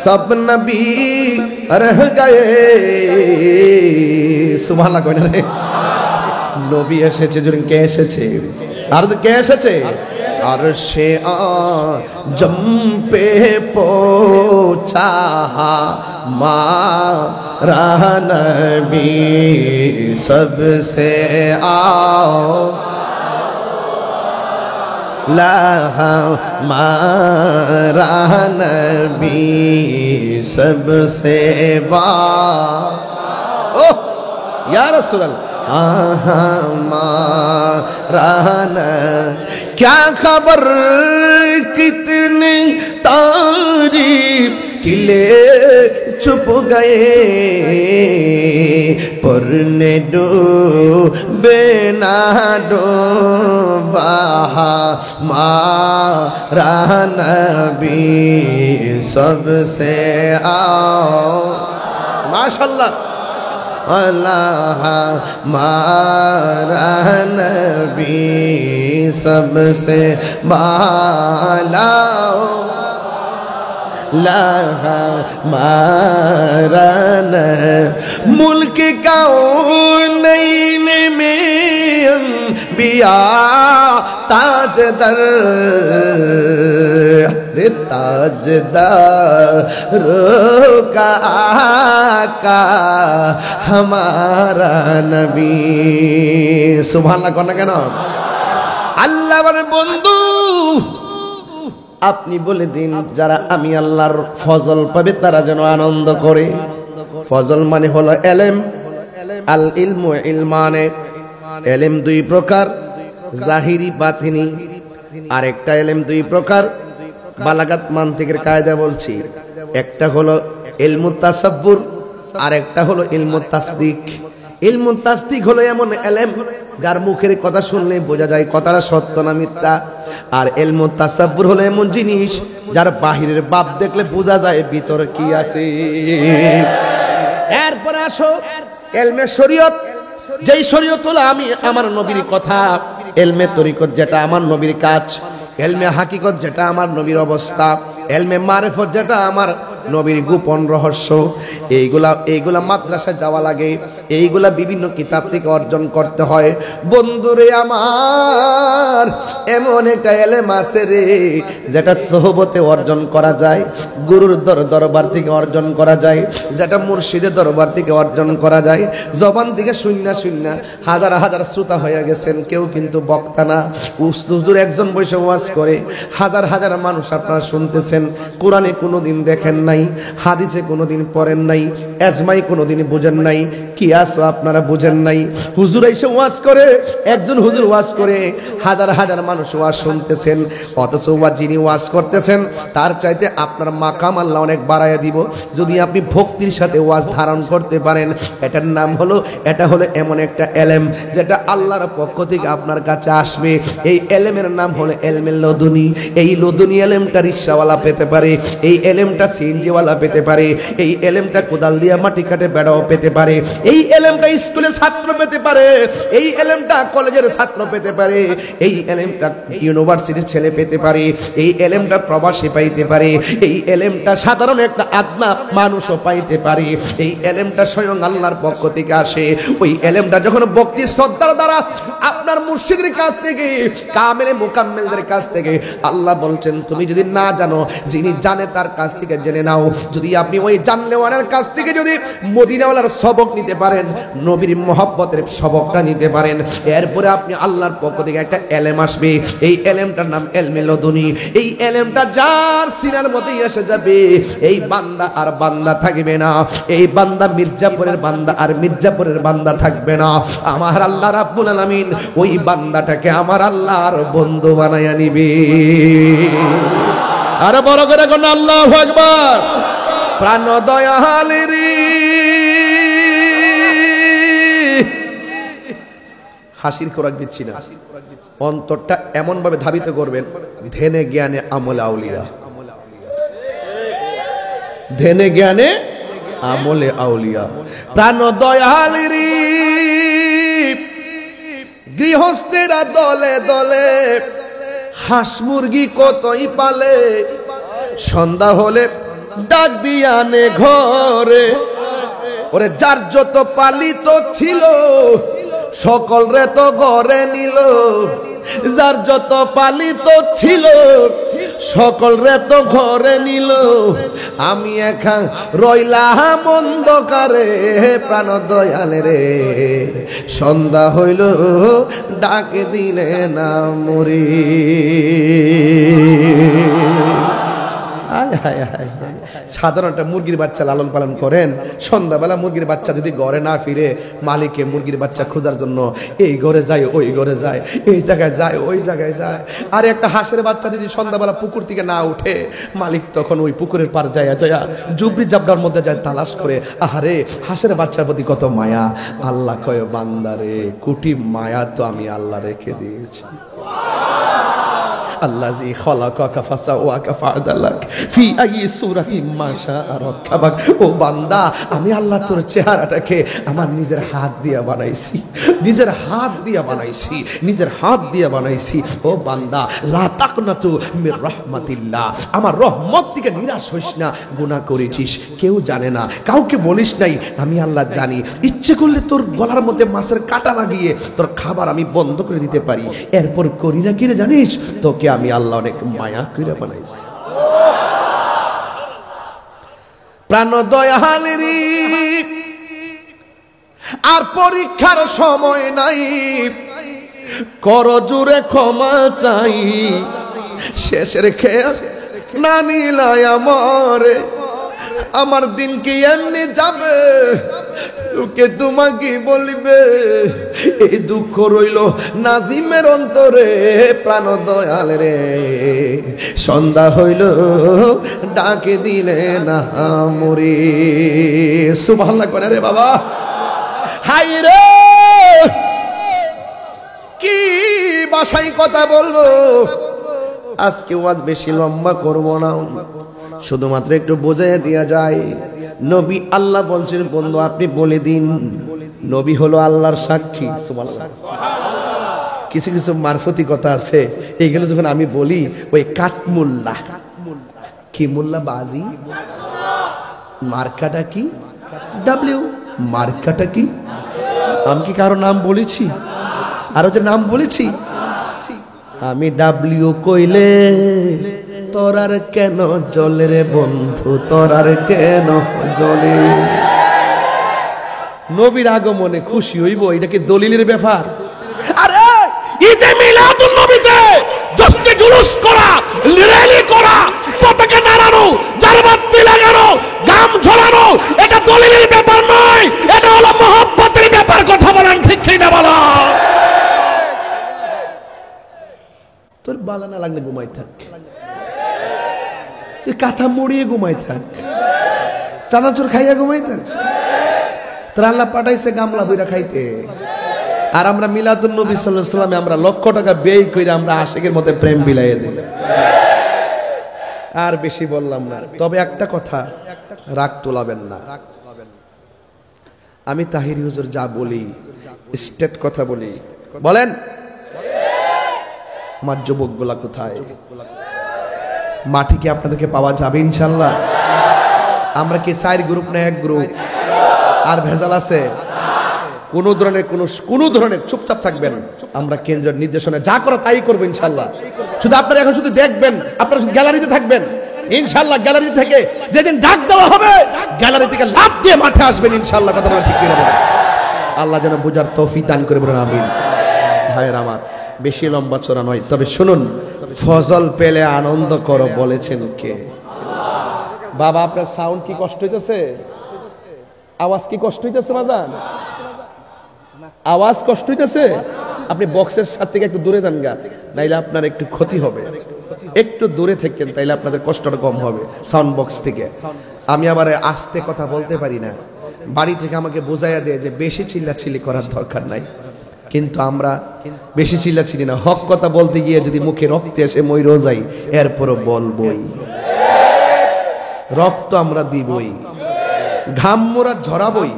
Speaker 1: সব নবী রহ গয়ে। সুবহানাল্লাহ কই না রে? নবী এসেছে, যখন কে এসেছে? আর কে এসেছে? আরশে আজম পে পৌঁছা মারা নবী सबसे आला हमारा नबी सबसे बा। ओ या रसूल अल्लाह क्या खबर कितने तारीफ किले छुप गए पुरने डूबे ना डूबा हमारा नबी सबसे आओ माशाल्लाह अल्लाह हमारा नबी सबसे बाला मारन मुल्क कौनैन में बिया ताजदर ताजदर का आका हमारा नबी सुभान अल्लाह কেন আল্লাহর বন্ধু আপনি বলে দিন যারা আমি আল্লাহর ফজল পাবে তারা যেন আনন্দ করে ফজল মানে হলো ইলম আল ইলমু ইলমানে ইলম দুই প্রকার জাহিরি বাতিনি আরেকটা ইলম দুই প্রকার বালাগাত মানতিকের কায়দা বলছি একটা হলো ইলমুত তাসাব্বুর আরেকটা হলো ইলমুত তাসদিক ইলমুত তাসদিক হলো এমন ইলম যার মুখের কথা শুনলে বোঝা যায় কথাটা সত্য না মিথ্যা আর ইলমুত তাসাব্বুর হলো এমন জিনিস যার বাহিরের ভাব দেখলে বোঝা যায় ভিতরে কি আছে এরপর আসো ইলমে শরীয়ত যেই শরীয়ত হলো আমি আমার নবীর কথা ইলমে তরিকত যেটা আমার নবীর কাজ ইলমে হাকিকত যেটা আমার নবীর অবস্থা ইলমে মারিফত যেটা আমার নবীর গোপন রহস্য এইগুলা মাদ্রাসায় যাওয়া লাগে এইগুলা বিভিন্ন কিতাব থেকে অর্জন করতে হয় বন্ধুরে আমার এমন একটা ইলম আছে রে যেটা সোহবতে অর্জন করা যায় গুরুর দরবার থেকে অর্জন করা যায় যেটা মুর্শিদের দরবার থেকে অর্জন করা যায় জবান থেকে শূন্য শূন্য হাজার হাজার শ্রোতা হয়ে গেছেন কেউ কিন্তু বক্তা না হুজুর একজন বসে ওয়াজ করে হাজার হাজার মানুষ আপনারা শুনতেছেন কোরআনে কোনোদিন দেখেন নাই হাদিসে কোনোদিন পড়েন নাই এজমাই কোনোদিন বুঝেন নাই কিয়াস আপনারা বুঝেন নাই হুজুর এসে ওয়াজ করে একজন হুজুর ওয়াজ করে হাজার হাজার মানুষ ওয়াজ শুনতেছেন অথচ যিনি ওয়াজ করতেছেন তার চাইতে আপনার মাকাম আল্লাহ অনেক বাড়াইয়া দিব যদি আপনি ভক্তির সাথে ওয়াজ ধারণ করতে পারেন এটার নাম হলো এটা হলো এমন একটা ইলম যেটা আল্লাহর পক্ষ থেকে আপনার কাছে আসবে এই ইলমের নাম হলো ইলমে লদুনি এই লদুনি ইলমটা রিকশাওয়ালা পেতে পারে এই ইলমটা সিএনজিওয়ালা পেতে পারে এই ইলমটা কোদাল দিয়ে মাটি কাটে বেড়াও পেতে পারে এই ইলমটা স্কুলের ছাত্র পেতে পারে এই ইলমটা কলেজের ছাত্র পেতে পারে এই ইলমটা ইউনিভার্সিটির ছেলে পেতে পারে এই ইলমটা প্রবাসী পাইতে পারে এই ইলমটা সাধারণ একটা আদনা মানুষও পাইতে পারে এই ইলমটা স্বয়ং আল্লাহর পক্ষ থেকে আসে ওই ইলমটা যখন ভক্তি শ্রদ্ধার দ্বারা আপনার মুর্শিদের কাছ থেকে কামেলে মুকাম্মেলদের কাছ থেকে আল্লাহ বলছেন তুমি যদি না জানো যিনি জানে তার কাছ থেকে জেনে নাও যদি আপনি ওই জানলেওয়ালার কাছ থেকে যদি মদিনাওয়ালার সবক নিতে পারেন নবীর মহব্বতের সবকটা নিতে পারেন এরপরে আপনি আল্লাহর পক্ষ থেকে একটা ইলম আসবে এই ইলমটার নাম ইলমে লদুনি এই ইলমটা যার সিনার মধ্যেই এসে যাবে এই বান্দা আর বান্দা থাকবে না এই বান্দা মির্জাপুরের বান্দা আর মির্জাপুরের বান্দা থাকবে না আমার আল্লাহ রাব্বুল আলামিন ওই বান্দাটাকে আমার আল্লাহর বন্ধু বানায়া নিবে আরে বড় করে কোন আল্লাহু আকবার প্রাণ দয়ালেরি হাসির খোরাক দিচ্ছি না অন্তরটা এমন ভাবে ধাবিত করবেন ধ্যানে জ্ঞানে আমলে আউলিয়া ধ্যানে জ্ঞানে আমলে আউলিয়া প্রাণ দয়ালেরি গৃহস্থেরা দলে দলে হাঁস মুরগি কতই পালে সন্ধ্যা হলে ডাক দিয়ানে ঘরে ওরে যার যত পালিত ছিল সকল রে তো ঘরে নিল যার যত পালিত ছিল সকল রে তো ঘরে নিল আমি একা রইলাম অন্ধকারে প্রাণ দয়ালে রে সন্ধ্যা হইল ডাক দিলে না মরি সাধারণ একটা মুরগির বাচ্চা লালন পালন করেন, সন্ধ্যাবেলা মুরগির বাচ্চা যদি ঘরে না ফিরে, মালিকে মুরগির বাচ্চা খোঁজার জন্য এই ঘরে যায়, ওই ঘরে যায়, এই জায়গায় যায়, ওই জায়গায় যায়। আর একটা হাঁসের বাচ্চা যদি সন্ধ্যাবেলা পুকুর থেকে না উঠে, মালিক তখন ওই পুকুরের পার যায় জুবরি জাবড়ার মধ্যে যায় তালাশ করে। আহারে, হাঁসের বাচ্চার প্রতি কত মায়া। আল্লাহ কয়, বান্দারে, কোটি মায়া তো আমি আল্লাহ রেখে দিয়েছি। আল্লাযী খালাকাকা ফাসাওয়াকা ফাআদালাক ফি আইয়ি সূরাতিন মা শাআ রাক্কাবাক। ও বান্দা, আমি আল্লাহ তোর চেহারাটাকে আমার নিজের হাত দিয়ে বানাইছি, নিজের হাত দিয়ে বানাইছি, নিজের হাত দিয়ে বানাইছি। ও বান্দা, লা তাকনাতু মির রাহমাতিল্লাহ, আমার রহমত থেকে নিরাশ হইস না। গুনাহ করেছিস, কেউ জানে না, কাউকে বলিস নাই, আমি আল্লাহ জানি। ইচ্ছে করলে তোর গলার মধ্যে মাছের কাঁটা লাগিয়ে তোর খাবার আমি বন্ধ করে দিতে পারি, এরপর করি না কিনা জানিস? তোকে আমি আল্লাহ অনেক মায়া করে বানাইছি। প্রাণ দয়ালেরি আর পরীক্ষার সময় নাই, কর জুড়ে ক্ষমা চাই। শেষের খেয়ে না নিলাই আমারে, আমার দিন কি এমনি যাবে, লোকে তোমাকে বলিবে। এই দুঃখ রইল নাজিমের অন্তরে, প্রাণ দয়াল রে, সন্ধ্যা হইল ডাকে দিলে না মরি। সুবহানাল্লাহ করে রে বাবা। হাই রে, কি ভাষায় কথা বলবো আজকে, ওয়াজ বেশি লম্বা করব না, শুধুমাত্র একটু বোঝাইয়া দিয়া যায়। নবী আল্লাহ বলছেন, বন্ধু আপনি বলে দিন, নবী হলো আল্লাহর সাক্ষী। সুবহানাল্লাহ। কিছু কিছু মারফতি কথা আছে, এইগুলো যখন আমি বলি, ওই কাটমুল্লাহ, কি মোল্লা বাজি, মার্কাটা কি ডাব্লিউ, মার্কাটা কি? আমি কি কারো নাম বলেছি? আরো যে নাম বলেছি, আমি ডাব্লিউ কইলে তোরার কেন জলে রে বন্ধু, তোরার কেন জলে? নবীর আগমনে খুশি হইব, এটা কি দলিলের ব্যাপার? আরে ঈদে মিলাদুন নবীতে জশ্নে জুলুস করা, র্যালি করা, পতাকা নাড়ানো, জারবাতি লাগানো, গাম ঝোলানো, এটা দলিলের ব্যাপার নয়, এটা হলো মহব্বতের ব্যাপার। কথা বলেন ঠিক কি না বলো? তোর বালা না লাগলে ঘুমাই থাক, তুই কাঁথা মুড়িয়ে ঘুমাই থাক, চানাচুর খাইয়া ঘুমাই থাক। তোর আল্লাহ পাঠাইছে গামলা বইরা খাইতে, আর আমরা মিলাদুন নবী সাল্লাল্লাহু আলাইহি ওয়াসাল্লামে আমরা লক্ষ টাকা ব্যয় কইরা আমরা আশিকের মধ্যে প্রেম বিলাইয়া দিই। আর বেশি বললাম না, তবে একটা কথা, রাগ তোলাবেন না। আমি তাহিরি হুজুর যা বলি স্টেট কথা বলি। বলেন আমার যুবকগুলা কোথায়? মাটি কি আপনাদেরকে পাওয়া যাবে ইনশাল্লাহ? আমরা কি 4 গ্রুপ না 1 গ্রুপ? আর ভেজাল আছে? কোন ধরনের চুপচাপ থাকবেন। আমরা কেন্দ্রের নির্দেশনা যা করো তাই করবো ইনশাল্লাহ। শুধু আপনারা এখন শুধু দেখবেন, আপনারা শুধু গ্যালারিতে থাকবেন ইনশাল্লাহ। গ্যালারি থেকে যেদিন ডাক দেওয়া হবে, গ্যালারি থেকে লাফ দিয়ে মাঠে আসবেন ইনশাল্লাহ। কথা বলা ঠিক কিনা? আল্লাহ যেন বুঝার তৌফিক দান করে বলেন আমিন। ভাইয়ের আমার, বেশি লম্বা চড়া নয়, তবে শুনুন, ফজল পেলে আনন্দ করো বলেছেন কে? বাবা আপনার সাউন্ড কি কষ্ট হইতেছে? আওয়াজ কি কষ্ট হইতেছে? বাজান আওয়াজ কষ্ট হইতেছে? আপনি বক্সের সাথে থেকে একটু দূরে যান গা, নাইলে আপনার একটু ক্ষতি হবে। একটু দূরে থাকেন, তাইলে আপনাদের কষ্টটা কম হবে সাউন্ড বক্স থেকে। আমি আবার আস্তে কথা বলতে পারি না, বাড়ি থেকে আমাকে বোঝাইয়া দেয় যে বেশি চিল্লাচিল্লি করার দরকার নাই। কিন্তু আমরা বেশি চিল্লাচিল্লি না, হক কথা বলতে গিয়ে যদি মুখে রক্ত এসে মইরও যাই, এরপরও বলবই, রক্ত আমরা দিবই, ঘাম মোরা ঝরাবই।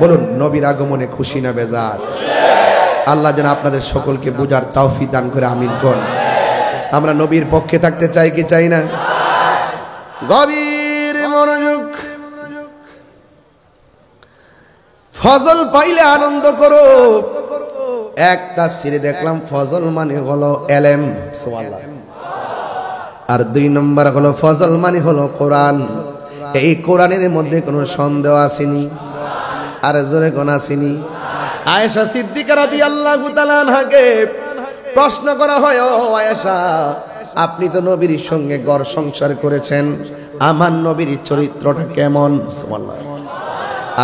Speaker 1: বলুন নবীর আগমনে খুশি না বেজার? আল্লাহ যেন আপনাদের সকলকে বুঝার তৌফিক দান করে আমিন কোন। আমরা নবীর পক্ষে থাকতে চাই কি চাই না? গভীর মনোযোগ। ফজল পাইলে আনন্দ করো। এক তাফসিরে দেখলাম ফজল মানে হলো এলেম, সুবহানাল্লাহ। আর 2 নম্বর হলো ফজল মানে হলো কোরআন। এই কোরআনের মধ্যে কোনো সন্দেহ আসেনি, আর জোরে কোন আসেনি। আয়েশা সিদ্দিকা রাদিয়াল্লাহু তাআলা আনহাকে প্রশ্ন করা হয়, ও আয়েশা, আপনি তো নবীর সঙ্গে ঘর সংসার করেছেন, আমার নবীর চরিত্রটা কেমন? সুবহানাল্লাহ।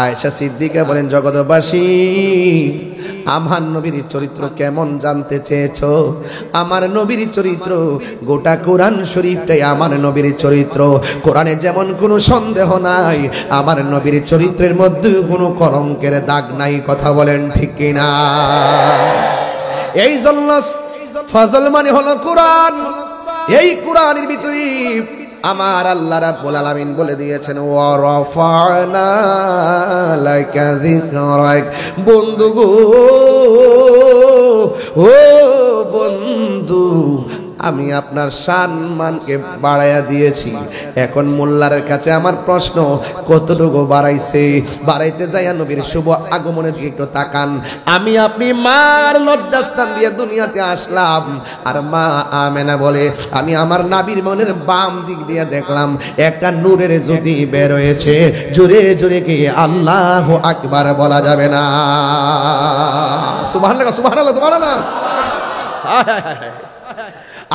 Speaker 1: আয়েশা সিদ্দিকা বলেন, জগৎবাসী আমার নবীর চরিত্র কেমন জানতে চেয়েছো? আমার নবীর চরিত্র, গোটা কোরআন শরীফটাই আমার নবীর চরিত্র। কোরআনে যেমন কোনো সন্দেহ নাই, আমার নবীর চরিত্রের মধ্যে কোনো কলঙ্কের দাগ নাই। কথা বলেন ঠিক কিনা? এই জন্য ফজল মানে হলো কোরআন। এই কোরআনের ভিতরে আমার আল্লাহ রাব্বুল আলামিন বলে দিয়েছেন, ওয়া রাফা'না লাকা যিকরাক। বন্ধু গো, ও বন্ধু, আমি আপনার সম্মানকে বাড়াইয়া দিয়েছি। এখন মোল্লার কাছে আমার প্রশ্ন, কতটুকু বাড়াইছে? বাড়াইতে যাইয়া নবীর শুভ আগমনের দিকে একটু তাকান। আমি আপনি মার লজ্জাস্থান দিয়ে দুনিয়াতে আসলাম, আর মা আমেনা বলে, আমি আমার নাবির মনের বাম দিক দিয়ে দেখলাম একটা নূরের জ্যোতি বের হয়েছে। জোরে জোরে কি আল্লাহু আকবার বলা যাবে না? সুবহানাল্লাহ, সুবহানাল্লাহ, সুবহানাল্লাহ।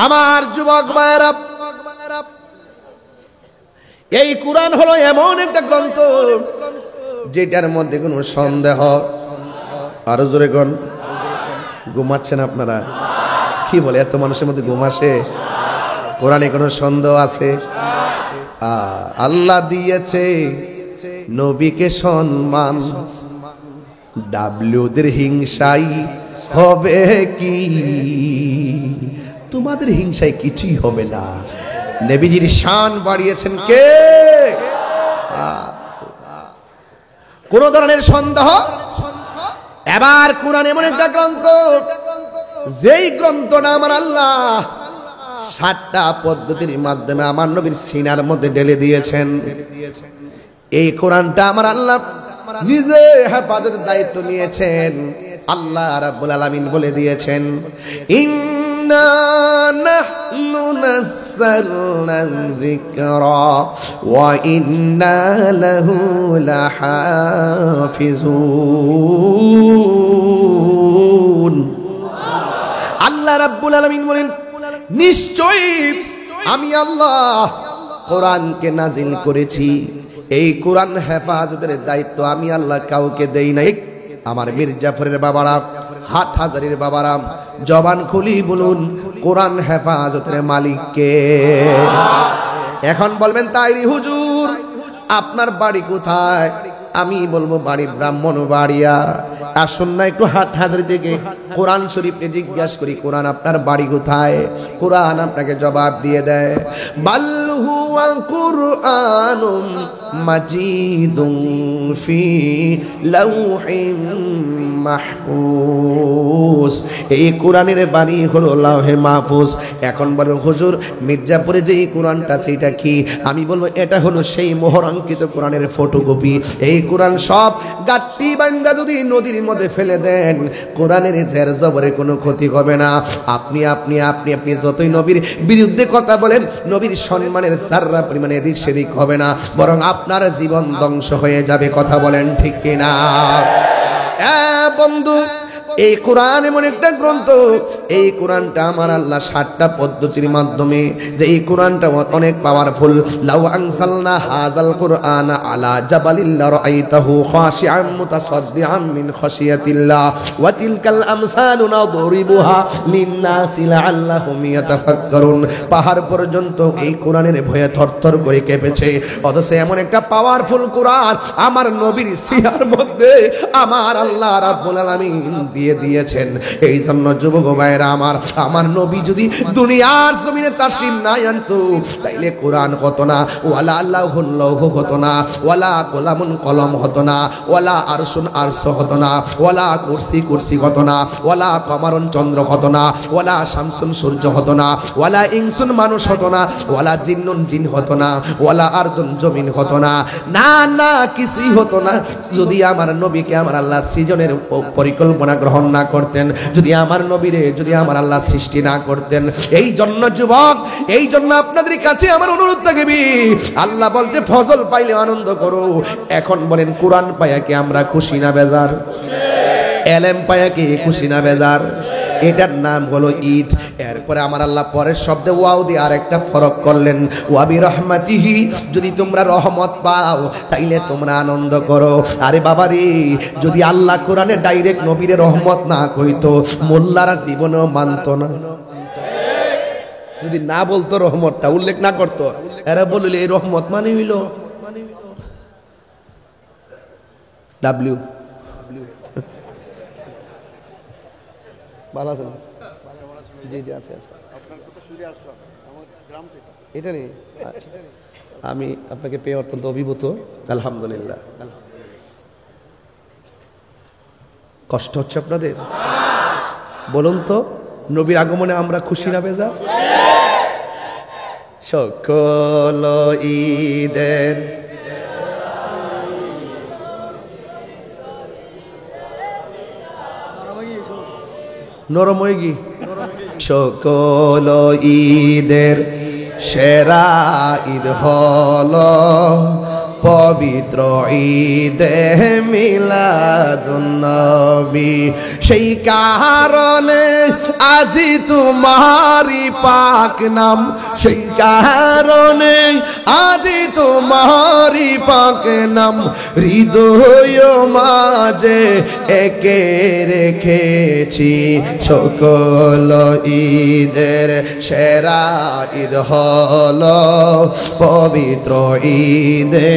Speaker 1: আমার যুবক ভাইরা, এই কোরআন হলো এমন একটা গ্রন্থ যেটার মধ্যে কোনো সন্দেহ, আরো জোরে কোন, ঘুমাচ্ছেন আপনারা? কি বলে, এত মানুষের মধ্যে ঘুম আসে? কোরআনে কোনো সন্দেহ আছে? আল্লাহ দিয়েছে নবীকে সম্মান, ডাব্লিউদের হিংসাই হবে কি? তোমাদের হিংসায় কিছুই হবে না। নবীজির শান বাড়িয়েছেন কে? কোন ধরনের সন্দেহ? এবার কোরআন এমন একটা গ্রন্থ, যেই গ্রন্থটা আমার আল্লাহ 7টা পদ্ধতির মাধ্যমে আমার নবীর সিনার মধ্যে ঢেলে দিয়েছেন। এই কোরআনটা আমার আল্লাহ নিজে হেফাজতের দায়িত্ব নিয়েছেন। আল্লাহ রাব্বুল আলামিন বলে দিয়েছেন, ইন্না নাহনু নাযালনা যিকরা ওয়া ইন্না লাহু লাহাফিজুন। আল্লাহ রাব্বুল আলামিন বলেন, নিশ্চয়ই আমি আল্লাহ কোরআনকে নাজিল করেছি। এই কোরআন হেফাজতের দায়িত্ব আমি আল্লাহ কাউকে দেই নাই। আমার মীর জাফরের বাবারা, হাটহাজারীর বাবারা, জবান খুলি বলুন, কোরআন হেফাজতের মালিক কে? এখন বলবেন, তাইরি হুজুর আপনার বাড়ি কোথায়? আমি বলবো, বাড়ি ব্রাহ্মণবাড়িয়া। আসুন না একটু হাটহাজারী থেকে কোরআন শরীফে জিজ্ঞাসা করি, কোরআন আপনার বাড়ি কোথায়? কোরআন আপনাকে জবাব দিয়ে দেয়, বাল হুয়া কুরআনুম মাজিদুন ফি লাউহিম মাহফুজ। এই কোরআনের বাড়ি হলো লাউহে মাহফুজ। এখন বলবেন, হুজুর মির্জাপুরে যে কোরআনটা সেটা কি? আমি বলবো, এটা হলো সেই মোহরাঙ্কিত কোরআনের ফটোকপি। এই কোরআন সব গাট্টি বান্দা যদি নদীর মধ্যে ফেলে দেন, কোরআনের জের জবরে কোনো ক্ষতি হবে না। আপনি আপনি আপনি আপনি যতই নবীর বিরুদ্ধে কথা বলেন, নবীর সম্মানের যাররা পরিমাণে এদিক সেদিক হবে না, বরং আপনার জীবন ধ্বংস হয়ে যাবে। কথা বলেন ঠিক কিনা? বন্ধু, এই কোরআন এমন একটা গ্রন্থ, এই কোরআনটা আমার আল্লাহ 7টা পদ্ধতির মাধ্যমে, যে এই কোরআনটা অনেক পাওয়ারফুল। লাউ আনসালনা হাযাল কুরআনা আলা জাবালিল লারাআইতাহু খাশিআম মুতাসাদ্দিআম মিন খাশিয়াতিল্লাহ ওয়া তিলকাল আমসালু নাদরিবুহা লিন্নাসি লাআল্লাহুম ইয়াতাফাক্কারুন। পাহাড় পর্যন্ত এই কোরআনের ভয়ে থরথর করে কেঁপেছে, অথচ এমন একটা পাওয়ারফুল কোরআন আমার নবীর সিনার মধ্যে আমার আল্লাহ রাব্বুল আলামিন দিয়েছেন। এই জন্য যুবক ভাইরা আমার নবী যদি দুনিয়ার জমিনে তাশরীফ না আনতো, তাইলে কোরআন হতো না, ওয়ালা আল্লাহুল লৌহ হতো না, ওয়ালা কলামুন কলম হতো না, ওয়ালা আরশুন আরশ হতো না, ওয়ালা কুরসি কুরসি হতো না, ওয়ালা কমারুন চন্দ্র হতো না, ওয়ালা শামসুন সূর্য হতো না, ওয়ালা ইনসুন মানুষ হতো না, ওয়ালা জিন্নুন জিন হতো না, ওয়ালা আরদুন জমিন হতো না। না না, কিছুই হতো না যদি আমার নবীকে আমার আল্লাহ সৃজনের পরিকল্পনা গ্রহণ না করতেন, যদি আমার নবীরে যদি আমার আল্লাহ সৃষ্টি না করতেন। এই জন্য যুবক, এই জন্য আপনাদের কাছে আমার অনুরোধ থাকবে, আল্লাহ বলতে ফজল পাইলে আনন্দ করো। এখন বলেন, কোরআন পায়া কি আমরা খুশি না বেজার? এলেম পায়া কি খুশি না বেজার? এটার নাম হলো ঈদ। এরপরে আমার আল্লাহ পরের শব্দে ওয়াও দিয়ে আরেকটা ফরক করলেন, ওয়াবি রহমাতিহি, যদি তোমরা রহমত পাও তাইলে তোমরা আনন্দ করো। আরে বাবা রে, যদি আল্লাহ কোরআনে ডাইরেক্ট নবীরে রহমত না কইতো মোল্লারা জীবনেও মানতো না। যদি না বলতো রহমতটা উল্লেখ না করতো, এরা বললে এই রহমত মানে হইল ডাব্লিউ। ভালো আছেন? জি জি আছে আছে। এটা নেই, আচ্ছা। আমি আপনাকে পেয়ে অত্যন্ত অভিভূত, আলহামদুলিল্লাহ। কষ্ট হচ্ছে আপনাদের? বলুন তো, নবীর আগমনে আমরা খুশি না বেজার? সকল ঈদের নরময়গি, সকল ঈদের সেরা ঈদ হলো পবিত্র ঈদে মিলাদুন্নবী। সেই কারণে আজি তোমারি পাক নাম, সেই কারণে আজি তোমারি পাক নাম হৃদয় মাঝে একে রেখেছি। সকল ঈদের সেরা ঈদ হলো পবিত্র ঈদে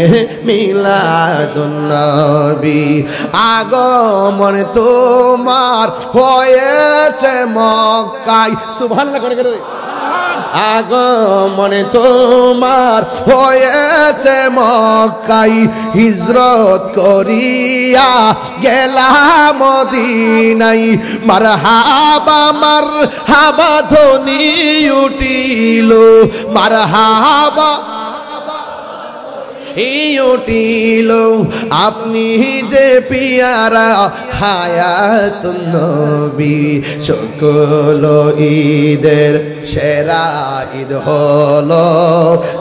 Speaker 1: মিলাদুন্নবী। আগমন তোমার হয়েছে মক্কায়, সুবহানাল্লাহ করে করে। আগমন তোমার হয়েছে মক্কায়, হিজরত করিয়া গেলাম মদিনায়। মারহাবা মারহাবা ধ্বনি উঠিল, মারহাবা উঠিল, আপনি যে পিয়ারা হায়াতুন নবী। সকল ঈদের সেরা ঈদ হলো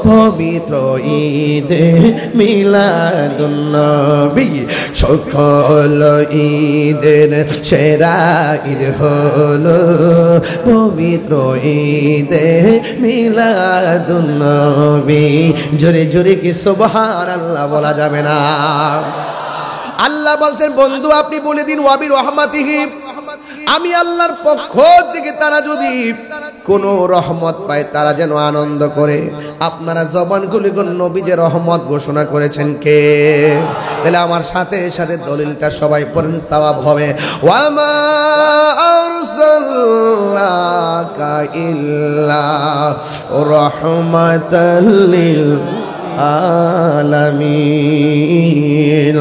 Speaker 1: পবিত্র ঈদে মিলাদুন্নবী। সকল ঈদের সেরা ঈদ হলো পবিত্র ঈদে মিলাদুন্নবী। জোরে জোরে কি সুবহানাল্লাহ বলা যাবে না? আল্লাহ বলছেন, বন্ধু আপনি বলে দিন ওয়াবি রহমাতিহি, আমি আল্লাহর পক্ষ থেকে তারা যদি কোনো রহমত পায় তারা যেন আনন্দ করে। আপনারা জবান খুলে কোন নবী যে রহমত ঘোষণা করেছেন কে? তাহলে আমার সাথে সাথে দলিলটা সবাই পড়েন, সওয়াব হবে। ওয়ামা আরসালনাকা ইল্লা রাহমাতাল লিল আলামিন।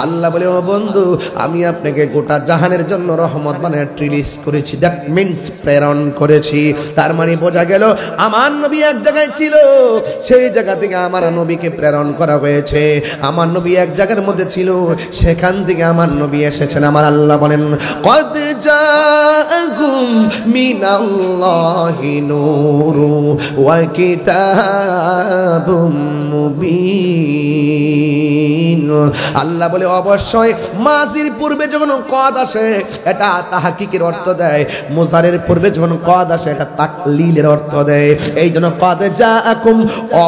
Speaker 1: আল্লাহ বলে, ও বন্ধু আমি আপনাকে গোটা জাহানের জন্য রহমত বানায় রিলিজ করেছি, দ্যাট মিন্স প্রেরণ করেছি। তার মানে বোঝা গেল আমার নবী এক জায়গায় ছিল, সেই জায়গা থেকে আমার নবীকে প্রেরণ করা হয়েছে। আমার নবী এক জায়গার মধ্যে ছিল, সেখান থেকে আমার নবী এসেছেন। আমার আল্লাহ বলেন, কদ জাআকুম মিনাল্লাহি নূরু ওয়া কিতাবুম মুবিন। আল্লাহ বলে, অবশ্যই মাজির পূর্বে যখন কদ আসে এটা তাহকিকের অর্থ দেয়, মুজারের পূর্বে যখন কদ আসে এটা তাকলিলের অর্থ দেয়। এই জন্য কদ জাআকুম,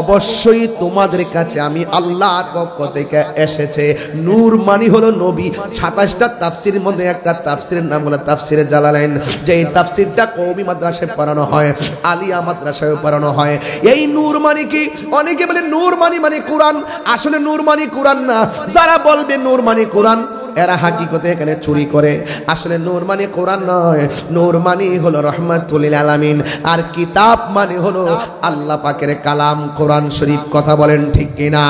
Speaker 1: অবশ্যই তোমাদের কাছে আমি আল্লাহর পক্ষ থেকে এসেছে। নূর মানে হলো নবী। 27টা তাফসীরের মধ্যে একটা তাফসীরের নাম হলো তাফসীরে জালালাইন, যে এই তাফসীরটা কওমি মাদ্রাসায় পড়ানো হয়, আলিয়া মাদ্রাসায় পড়ানো হয়। এই নূর মানে কি? অনেকে বলে নূর মানে কোরআন, আসলে নূর মানে কোরআন না। যারা বলবে নূর মানে কোরআন এরা হাকিকতে এখানে চুরি করে। আসলে নূর মানে কোরআন নয়, নূর মানে হলো রহমাতুল লিল আলামিন, আর কিতাব মানে হলো আল্লাহ পাকের কালাম কোরআন শরীফ। কথা বলেন ঠিক কিনা?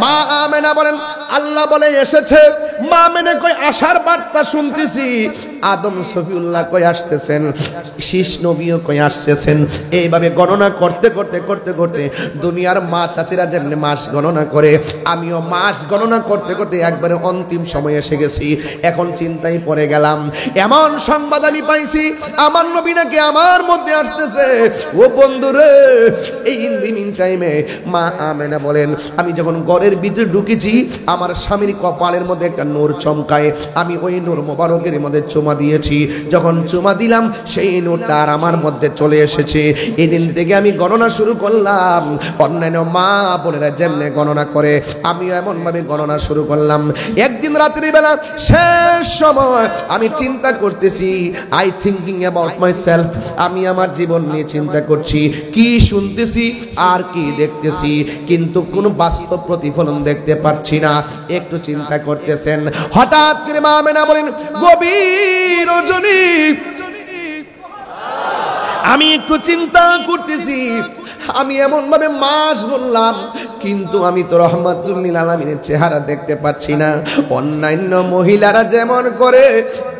Speaker 1: মা আমেনা বলেন, আল্লাহ বলে এসেছে। মা আমেনা কই আশার বার্তা শুনতেছি, আদম সফিউল্লাহ কই আসতেছেন, শীষ নবীও কই আসতেছেন। এইভাবে গণনা করতে করতে করতে করতে দুনিয়ার মা চাচিরা যেমনি মাস গণনা করে, আমিও মাস গণনা করতে করতে একবারে অন্তিম সময় এসে গেছি। এখন চিন্তায় পড়ে গেলাম, এমন সংবাদ আমি পাইছি আমার নবী নাকি আমার মধ্যে আসতেছে। ও বন্ধুরে, এই ইন টাইমে মা আমেনা বলেন, আমি যখন ঘরের ভিতরে ঢুকেছি আমার স্বামীর কপালের মধ্যে একটা নূর চমকায়, আমি ওই নূর মোবারকের মধ্যে চুমা চুমা দিয়েছি, যখন চুমা দিলাম সেই নূরটা আর আমার মধ্যে চলে এসেছে। এদিন থেকে আমি গণনা শুরু করলাম, অন্যান্য মা বোনেরা যেমনে গণনা করে আমিও এমনভাবে গণনা শুরু করলাম। একদিন রাত্রিবেলা শেষ সময় আমি চিন্তা করতেছি, I thinking about my self, আমি আমার জীবন নিয়ে চিন্তা করছি, কি শুনতেছি আর কি দেখতেছি, কিন্তু কোনো বাস্তব প্রতিফলন দেখতে পাচ্ছি না। একটু চিন্তা করতেছেন, হঠাৎ করে মা আমেনা বলেন, গভীর রজনী আমি একটু চিন্তা করতেছি, আমি এমন ভাবে মাস বললাম কিন্তু আমি তো রহমাতুল লিল আলামিনের চেহারা দেখতে পাচ্ছি না। অন্যান্য মহিলারা যেমন করে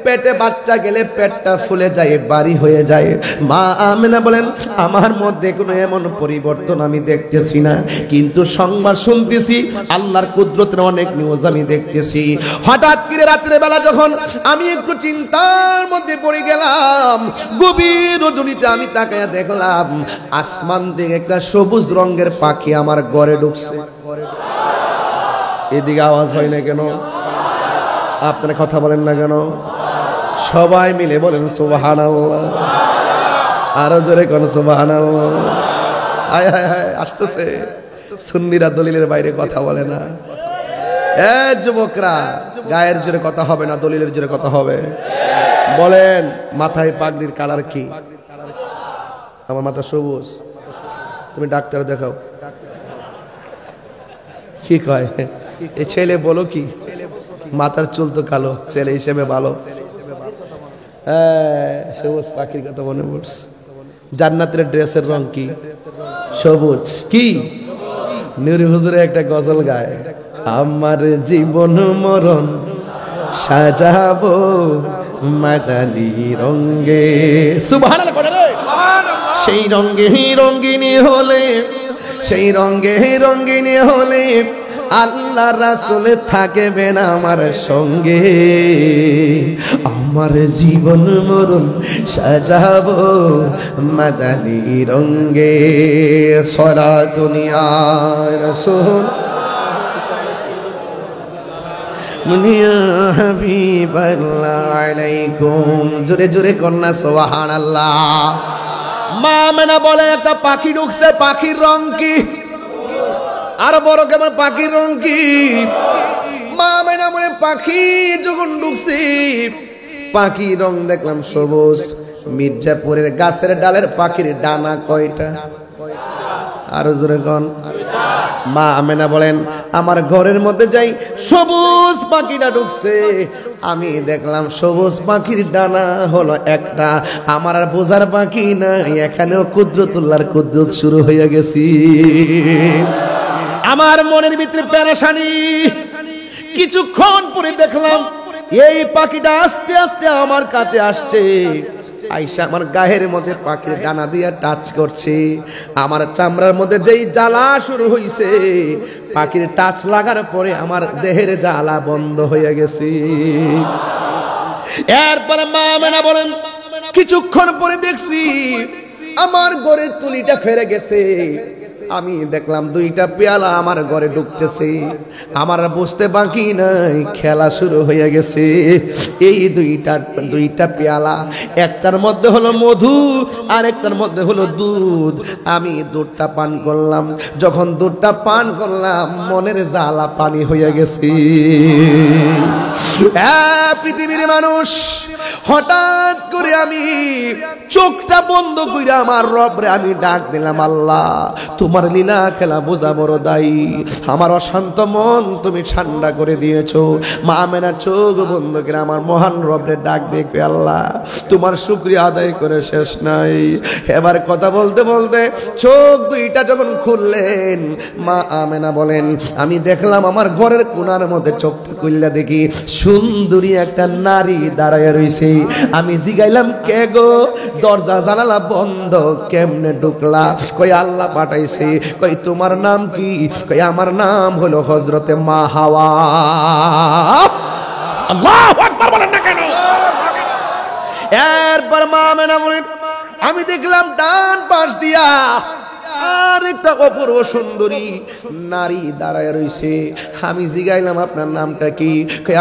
Speaker 1: পেটে বাচ্চা গেলে পেটটা ফুলে যায়, বাড়ি হয়ে যায়, মা আমেনা বলেন আমার মধ্যে কোনো এমন পরিবর্তন আমি দেখতেছি না, কিন্তু সংবাদ শুনতেছি, আল্লাহর কুদরতের অনেক নিউজ আমি দেখতেছি। হঠাৎ করে রাতের বেলা যখন আমি একটু চিন্তার মধ্যে পড়ে গেলাম, গভীর রজনীতে আমি তাকায়া দেখলাম আসমান থেকে একটা সবুজ রঙের পাখি আমার ঘরে ঢুকছে। এদিকে আওয়াজ হয় না কেন? আপনারা কথা বলেন না কেন? সবাই মিলে বলেন সুবহানাল্লাহ, আরো জোরে কোন সুবহানাল্লাহ। আয় হায় হায় আসতেছে। সুন্নিরা দলিলের বাইরে কথা বলে না। এ যুবকরা, গায়ের জোরে কথা হবে না, দলিলের জোরে কথা হবে। বলেন মাথায় পাগড়ির কালার কি? আমার মাথা সবুজ। তুমি ডাক্তার দেখাও। কি কয় এই ছেলে? বলো কি মাথার চুল তো কালো, ছেলে হিসেবে ভালো। হ্যাঁ, সবুজ পাখির কথা মনে পড়ছে। জান্নাতের ড্রেসের রং কি? সবুজ। কি নুরি হুজুরে একটা গজল গায়, আমার জীবন মরণ সাজাবো মাদানি রঙে। সুবহানাল্লাহ করে রে। সেই রঙে রঙিনী হলে, সেই রঙে রঙিনী হলে আল্লাহ রাসূল থাকবেন আমার সঙ্গে। আমার জীবন মরণ সাজাবো মাদানি রঙে। সালাতুন ইয়া রাসূল মুনিয়া হাবিবাল্লাহ আলাইকুম। জোরে জোরে কন্যা সুবহানাল্লাহ। মা আমেনা বলে একটা পাখি ঢুকছে, পাখির রং কি? আর বড় কেমন পাখির রং কি? মা আমেনা বলে পাখি যখন ঢুকছে, পাখির রং দেখলাম সবুজ। মির্জাপুরের গাছের ডালের পাখির ডানা কয়টা? আরো জোরে কোন? মা আমেনা বলেন আমার ঘরের মধ্যে যাই, সবুজ পাখিটা ঢুকছে, আমি দেখলাম সবুজ পাখির ডানা হলো একটা। আমার আর বোঝার বাকি নাই, এখানেও কুদরতুল্লাহর কুদরত শুরু হয়ে গেছি। আমার মনের ভিতরে পেরেশানি। কিছুক্ষণ পরে দেখলাম এই পাখিটা আস্তে আস্তে আমার কাছে আসছে, আইসা আমার গায়ের মধ্যে পাখির ডানা দিয়ে টাচ করছে। আমার চামড়ার মধ্যে যেই জ্বালা শুরু হইছে, পাখির টাচ লাগার পরে আমার দেহের জ্বালা বন্ধ হয়ে গেছে। এরপরে মা আমেনা বলেন কিছুক্ষণ পরে দেখছি আমার ঘরের তুলিটা ফেরে গেছে। আমি দেখলাম দুইটা পেয়ালা আমার ঘরে ঢুকতেছে, আমার বুঝতে বাকি নাই, খেলা শুরু হয়ে গেছে। এই দুইটা পেয়ালা, একটার মধ্যে হলো মধু আর একটার মধ্যে হলো দুধ। আমি দুধটা পান করলাম, যখন দুধটা পান করলাম মনের জ্বালা পানি হয়ে গেছে। পৃথিবীর মানুষ, হঠাৎ করে আমি চোখটা বন্ধ করে আমার রবরে আমি ডাক দিলাম, আল্লাহ তোমার লীলা খেলা বোঝা বড় দায়ী, আমার অশান্ত মন তুমি ঠান্ডা করে দিয়েছো। মা আমেনা চোখ বন্ধ করে আমার মহান রবরে ডাক দেখবে, আল্লাহ তোমার শুকরিয়া আদায় করে শেষ নাই। এবার কথা বলতে বলতে চোখ দুইটা যখন খুললেন, মা আমেনা বলেন আমি দেখলাম আমার ঘরের কোণার মধ্যে চোখটা খুললা দেখি সুন্দরী একটা নারী দাঁড়ায় রইছে। আমি জিগাইলাম কে গো? দরজা জানালা বন্ধ, কেমনে ঢুকলা? কই আল্লাহ পাঠাইছে। কই তোমার নাম কি? কই আমার নাম হলো হযরতে মা হাওয়া। আল্লাহু আকবার বলেন না কেন? এরপর মা আমেনা বলেন আমি দেখলাম ডান পাশ দিয়া আর একটা অপূর্ব সুন্দরী নারী দাঁড়ায় রইছে। আমি জিগাইলাম আপনার নামটা কি?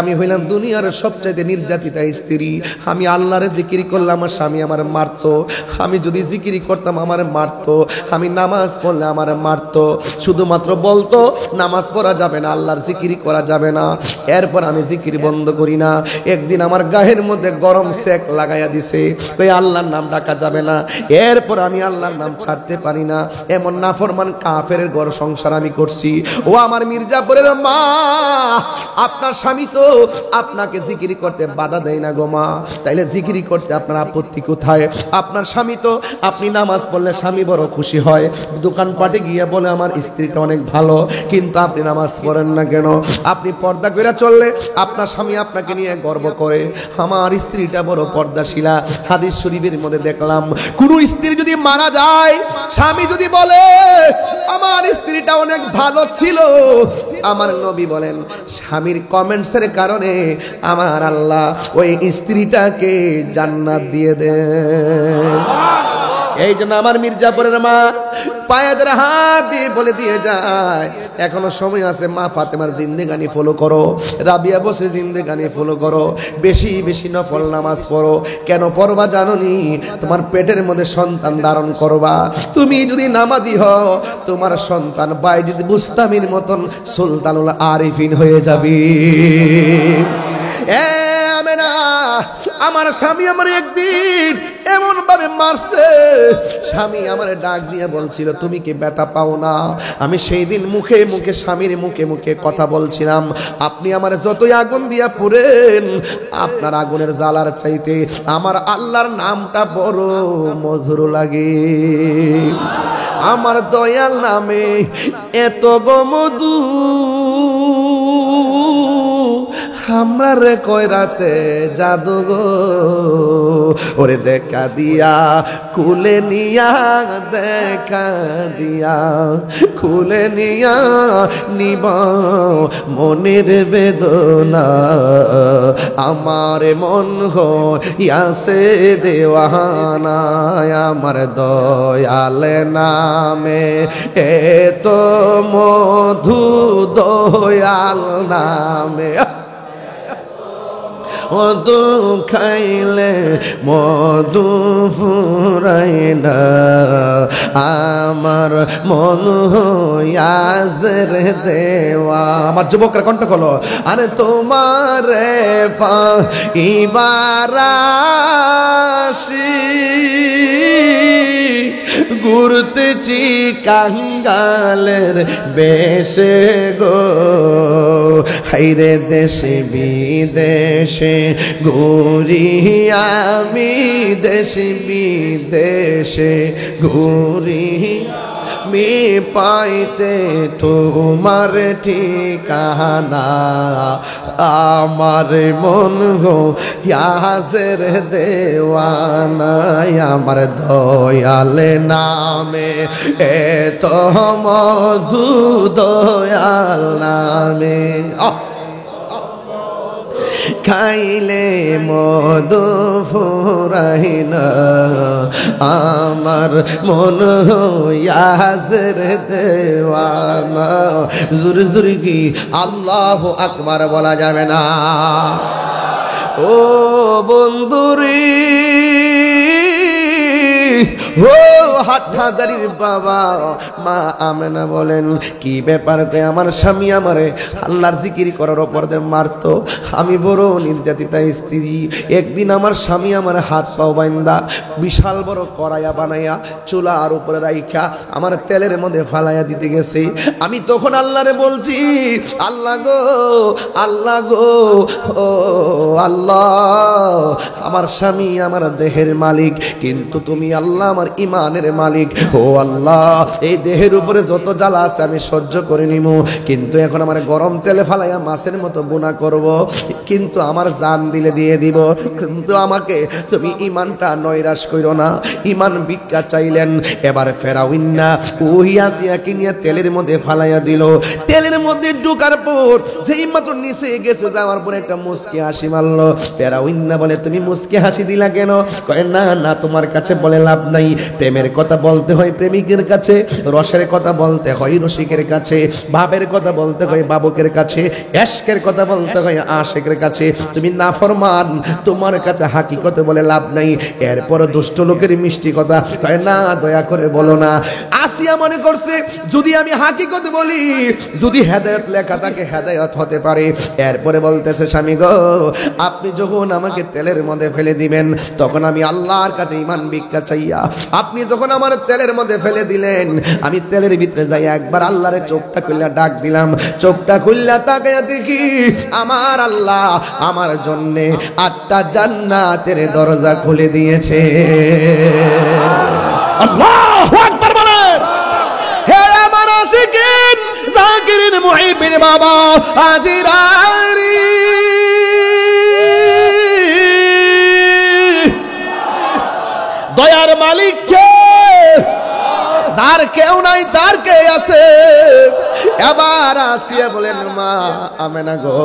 Speaker 1: আমি হইলাম দুনিয়ার সবচাইতে নির্যাতিতা স্ত্রী। আমি আল্লাহরে জিকির করলাম, আমার স্বামী আমার মারতো। আমি যদি জিকিরি করতাম আমার মারতো, আমি নামাজ পড়লে আমার মারতো। শুধুমাত্র বলতো নামাজ পড়া যাবে না, আল্লাহর জিকিরি করা যাবে না। এরপর আমি জিকির বন্ধ করি না। একদিন আমার গায়ের মধ্যে গরম সেক লাগাইয়া দিছে, ওই আল্লাহর নাম ডাকা যাবে না। এরপর আমি আল্লাহর নাম ছাড়তে পারি না। এমন নাফরমান কাফের ঘর সংসার আমি করছি। ও আমার মির্জাপুরের মা, আপনার স্বামী তো আপনাকে জিকিরি করতে বাধা দেয় না গো মা, তাইলে জিকিরি করতে আপনার আপত্তি কোথায়? আপনার স্বামী তো, আপনি নামাজ পড়লে স্বামী বড় খুশি হয়, দোকানপাটে গিয়ে বলে আমার স্ত্রীটা অনেক ভালো, কিন্তু আপনি নামাজ পড়েন না কেন? আপনি পর্দা করে চললে আপনার স্বামী আপনাকে নিয়ে গর্ব করে। আমার স্ত্রীটা বড় পর্দাশীলা। হাদিস শরীফের মধ্যে দেখলাম, কোন স্ত্রী যদি মারা যায়, স্বামী যদি বলে আমার স্ত্রীটা অনেক ভালো ছিল, আমার নবী বলেন স্বামীর কমেন্টসের কারণে আমার আল্লাহ ওই স্ত্রীটাকে জান্নাত দিয়ে দেন। এই জন্য আমার মির্জাপুরের মা পায়েদের হাত দিয়ে বলে দিয়ে যায়, এখনো সময় আছে মা ফাতেমার জিন্দেগানি ফলো করো, রাবিয়া বসে জিন্দেগানি ফলো করো, বেশি বেশি নফল নামাজ পড়ো। কেন পড়বা জানোনি? তোমার পেটের মধ্যে সন্তান ধারণ করবা। তুমি যদি নামাজি হও, তোমার সন্তান বাইজিদ বুস্তামির মতন সুলতানুল আরিফিন হয়ে যাবে। আমার স্বামী আমার একদিন এমন ভাবে মারছে, স্বামী আমার ডাক দিয়ে বলছিল তুমি কি ব্যথা পাও না? আমি সেই দিন মুখে মুখে স্বামীর মুখে মুখে কথা বলছিলাম, আপনি আমার যতই আগুন দিয়া পুড়েন, আপনার আগুনের জ্বালার চাইতে আমার আল্লাহর নামটা বড় মধুর লাগে। আমার দয়াল নামে এত গো মধু, আমরা রে কইরাছে জাদু গো। ওরে দেখা দিয়া কুলে নিয়া, দেখা দিয়া কুলে নিয়া নিব মনের বেদনা। আমার মন হইয়াছে দেওয়ানা, আমার দয়াল নামে এত মধু, দয়াল নামে মধু খাইলে মধু ফুরাই না, আমার মন হইয়াছে দেওয়া। আমার যুবকরা কণ্ঠ খোলো, আরে তোমার পাইবার আসি ঘুরতেছি কাঙ্গালের বেশে গো, হাইরে দেশে বিদেশে ঘুরি আমি, দেশে বিদেশে ঘুরি মি পাইতে তোমার ঠিকানা। আমার মন হইয়াছে দেওয়ানা, আমার দয়াল নামে এত মধু, দয়াল নামে খাইলে মধু ফুরাই না, আমার মন হইয়াছে দেওয়ানা। জোরে জোরে কি আল্লাহু আকবার বলা যাবে না? ও বন্ধুরি, ও হাটহাজারির বাবা মা আমেনা বলেন, কি ব্যাপার কে আমার স্বামী আমারে আল্লাহর জিকির করার উপর দিয়ে মারতো। আমি বড় নির্যাতিতা স্ত্রী। একদিন আমার স্বামী আমার হাত পাও বাইন্দা বিশাল বড় কড়াইয়া বানাইয়া চুলার উপরে রাইখা আমার তেলের মধ্যে ফালাইয়া দিতে গেছে। আমি তখন আল্লাহরে বলছি, আল্লাহ গো, আল্লাহ গো, ও আল্লাহ, আমার স্বামী আমার দেহের মালিক, কিন্তু তুমি আল্লাহ আমার ইমানের মালিক। ও আল্লাহ, এই দেহের উপরে যত জ্বালা আছে আমি সহ্য করে নিব, কিন্তু এখন আমার গরম তেলে ফালাইয়া মাছের মতো বোনা করব, কিন্তু আমার জান দিলে দিয়ে দিব, কিন্তু আমাকে তুমি ইমানটা নৈরাশ কইরো না। ইমান ভিক্ষা চাইলেন। এবার ফেরাউন না উহিয়াসিয়াকে নিয়ে তেলের মধ্যে ফালাইয়া দিল। তেলের মধ্যে ঢোকার পর যেই মাত্র নিচে গেছে, যাওয়ার পরে একটা মুচকি হাসি মারলো। ফেরাউন না বলে তুমি মুচকি হাসি দিলা কেন? কয় না না, তোমার কাছে বলে লাভ লাভ নাই। প্রেমের কথা বলতে হয় প্রেমিকের কাছে, রসের কথা বলতে হয় রসিকের কাছে, ভাবের কথা বলতে হয় বাবুকের কাছে, এশকের কথা বলতে হয় আশেকের কাছে। তুমি নাফরমান, তোমার কাছে হাকিকতে বলে লাভ নাই। এরপর দুষ্ট লোকের মিষ্টি কথা কয় না, দয়া করে বলো না। আসিয়া মনে করছে যদি আমি হাকিকতে বলি, যদি হেদায়েত লেখা থাকে হেদায়েত হতে পারে। এরপরে বলতেছে স্বামী গো, আপনি যখন আমাকে তেলের মধ্যে ফেলে দিবেন তখন আমি আল্লাহর কাছে ঈমান ভিক্ষা চাইয়া, আপনি যখন আমার তেলের মধ্যে ফেলে দিলেন আমি তেলের ভিতরে যাই একবার আল্লাহরে চোখটা খুললা ডাক দিলাম, চোখটা খুললা তাকায়া দেখি আমার আল্লাহ আমার জন্যে 8টা জান্নাতের দরজা খুলে দিয়েছে। আল্লাহু আকবার বলেন। হে আমার আশিকিন জাকিরিন মুহিবিন বাবা আজিরারি, দয়ার মালিক কে? যার কেউ নাই তার কে আছে? এবার আসিয়া বলেন মা আমেনা গো,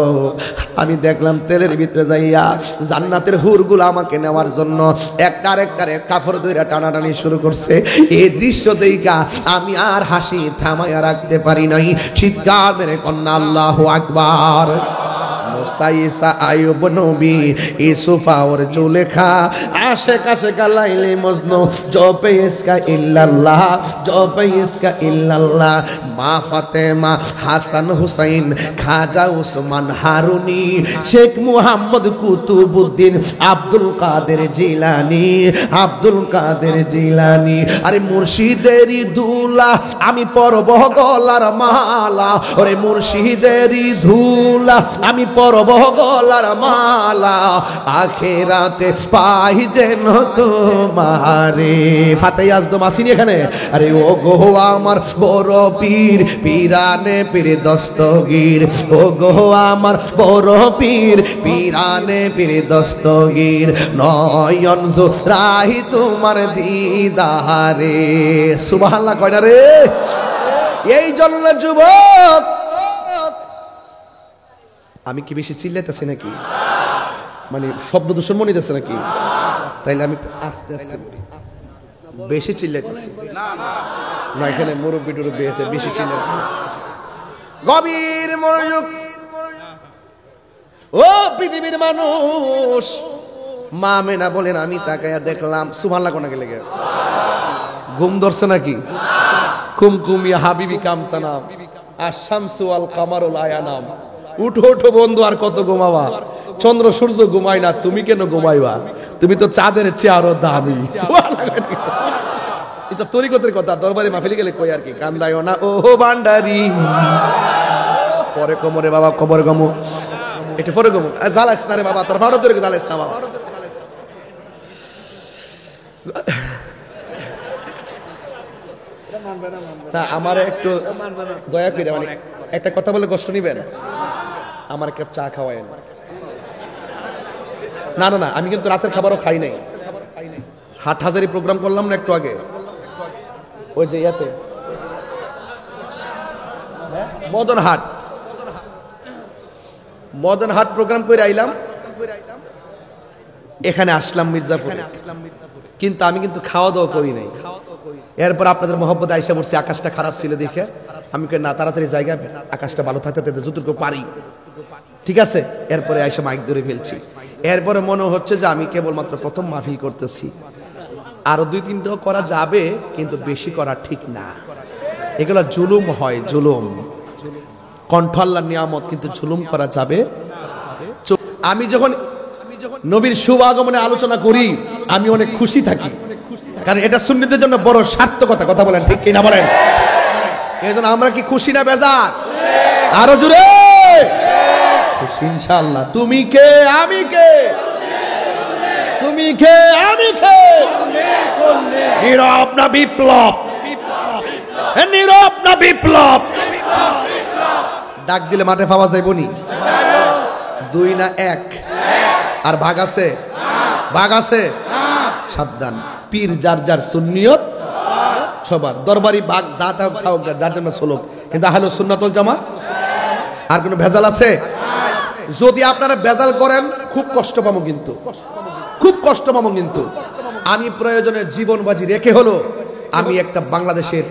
Speaker 1: আমি দেখলাম তেলের ভিতরে যাইয়া জান্নাতের হুরগুলো আমাকে নেওয়ার জন্য একটা আরেকটারে কাপড় ধইরা টানাটানি শুরু করছে। এই দৃশ্য দেখা আমি আর হাসি থামাইয়া রাখতে পারি নাই, চিৎকার মেরে কন্যা আল্লাহু আকবার। সাইসা আয়ুব নবী ইউসুফা ওর জুলেখা আশিক আশিক লাইলি মজনু জপে ইসকা ইল্লাল্লাহ, জপে ইসকা ইল্লাল্লাহ। মা ফাতেমা হাসান হুসাইন খাজা উসমান হারুনি শেখ মুহাম্মদ কুতুবউদ্দিন আব্দুল কাদের জিলানী, আব্দুল কাদের জিলানী। আরে মুর্শিদেরই দুলা আমি পরব গলার মালা, ওরে মুর্শিদেরই ধুলা আমি পরব গলার মালা, আখেরাতে পাই যেন তোমারে। ফাতে আজদম আসিনি এখানে? আরে ও গো আমার বড় পীর পীরানে পীর দস্তগীর, ও গো আমার বড় পীর পীরানে পীর দস্তগীর, নয়ন জোড়াই তোমার দিদারে। সুবহানাল্লাহ কয়না রে? এই জন্য যুবক, আমি কি বেশি চিল্লাইতেছি নাকি? মানে শব্দ দূষণ মনে হইতেছে নাকি? তাইলে আমি আস্তে আস্তে বেশি চিল্লাইতেছি না, এখানে মুরব্বি টুরব্বি আছে বেশি চিল্লা। গভীর মনোযোগ। ও পৃথিবীর মানুষ, মা মেনা বলেন আমি তাকায়া দেখলাম। সুবহানাল্লাহ কোনা গেলে গেছে? ঘুম ধরছে নাকি? কুমকুমিয়া হাবিবি কামতানাম আশ-শামসু ওয়াল কামারুল আয়ানাম। উঠো উঠো বন্ধু, আর কত ঘুমাবা? চন্দ্র সূর্য ঘুমায় না, তুমি কেন ঘুমাইবা? তুমি তো চাঁদের চেয়ে আরো দামি। এটা তরিকতের কথা, দরবারে মাহফিলে গেলে কই আর কি, কান্দায়ও না ও ভান্ডারি। পরে কোমরে বাবা কবর গমো, এটা পরে গমো জ্বালাইস না রে বাবা, তোর ভারত ধরে জ্বালাইস না বাবা। আমার একটু দয়া করে মানে একটা কথা বলে কষ্ট নিবেন, আমার এক কাপ চা খাওয়ায়েন। না না না, আমি কিন্তু রাতের খাবারও খাই নাই। হাটহাজারি প্রোগ্রাম করলাম না একটু আগে, ওই যে ইয়াতে মদন হাট প্রোগ্রাম করে আইলাম, এখানে আসলাম মির্জাপুরে, কিন্তু আমি কিন্তু খাওয়া দাওয়া করি নাই। এরপর আপনাদের মহব্বত আইসা পড়ছি, আকাশটা খারাপ ছিল দেখে আমি না তাড়াতাড়ি জায়গা, আকাশটা ভালো থাকতে যতটুকু পারি, ঠিক আছে। এরপরে আইসা মাইক ধরে ফেলছি। এরপরে মনে হচ্ছে যে আমি কেবলমাত্র প্রথম মাহফিল করতেছি, আরো 2-3টাও করা যাবে, কিন্তু বেশি করা ঠিক না। এগুলো জুলুম হয়, জুলুম। কণ্ঠ আল্লাহর নিয়ামত, কিন্তু জুলুম করা যাবে। আমি যখন নবীর শুভ আগমনে আলোচনা করি আমি অনেক খুশি থাকি, কারণ এটা সুন্নিদের জন্য বড় সার্থকতা। কথা বলেন ঠিক কিনা বলেন? এই জন্য আমরা কি খুশি না বেজার? আরো জোরে খুশি ইনশাআল্লাহ। তুমি কে আমি কে, তুমি কে আমি কে, নীরব না বিপ্লব, নীরব না বিপ্লব। ডাক দিলে মাঠে পাওয়া যাইব নি? 2 না 1? আর ভাগ আছে? ভাগ আছে? সাবধান, পীর যার যার সুন্নিয়ত সবার, দরবারি ভাগ দাতা খাও যার জন্য চলুক, কিন্তু আহলে সুন্নাত ওয়াল জামাত। আর কোনো ভেজাল আছে? যদি আপনারা ভেজাল করেন খুব কষ্ট পাবো, কিন্তু খুব কষ্ট পাবো। কিন্তু আমি প্রয়োজনে জীবন বাজি রেখে হলো আমি একটা বাংলাদেশের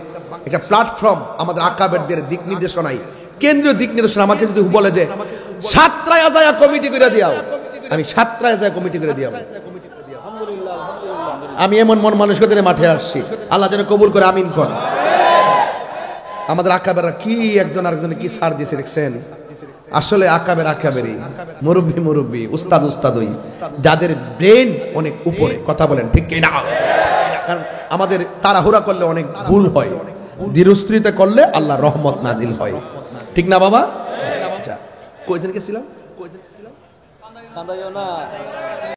Speaker 1: একটা প্ল্যাটফর্ম আমাদের আকাবেরদের দিক নির্দেশনায় কেন্দ্রীয় দিক নির্দেশনা আমাকে যদি বলে যে সাতটায় আজায়া কমিটি করে দিও, আমি সাতটায় আজায়া কমিটি করে দিও। আমি এমন মন মানসিকতার মাঠে আসছি, আল্লাহ যেন কবুল করে আমিন কর। আমাদের আকাবেররা কি একজন আরেকজনে কি ছাড় দিয়েছে দেখছেন? আসলে আকাবেরই মুরব্বী উস্তাদ উস্তাদই, যাদের ব্রেন অনেক উপরে, কথা বলেন ঠিক কি না? কারণ আমাদের তাড়াহুড়া করলে অনেক ভুল হয়, ধীরস্থিরতা করলে আল্লাহর রহমত নাজিল হয়, ঠিক না বাবা? আচ্ছা, কয়দিন গেছিলাম?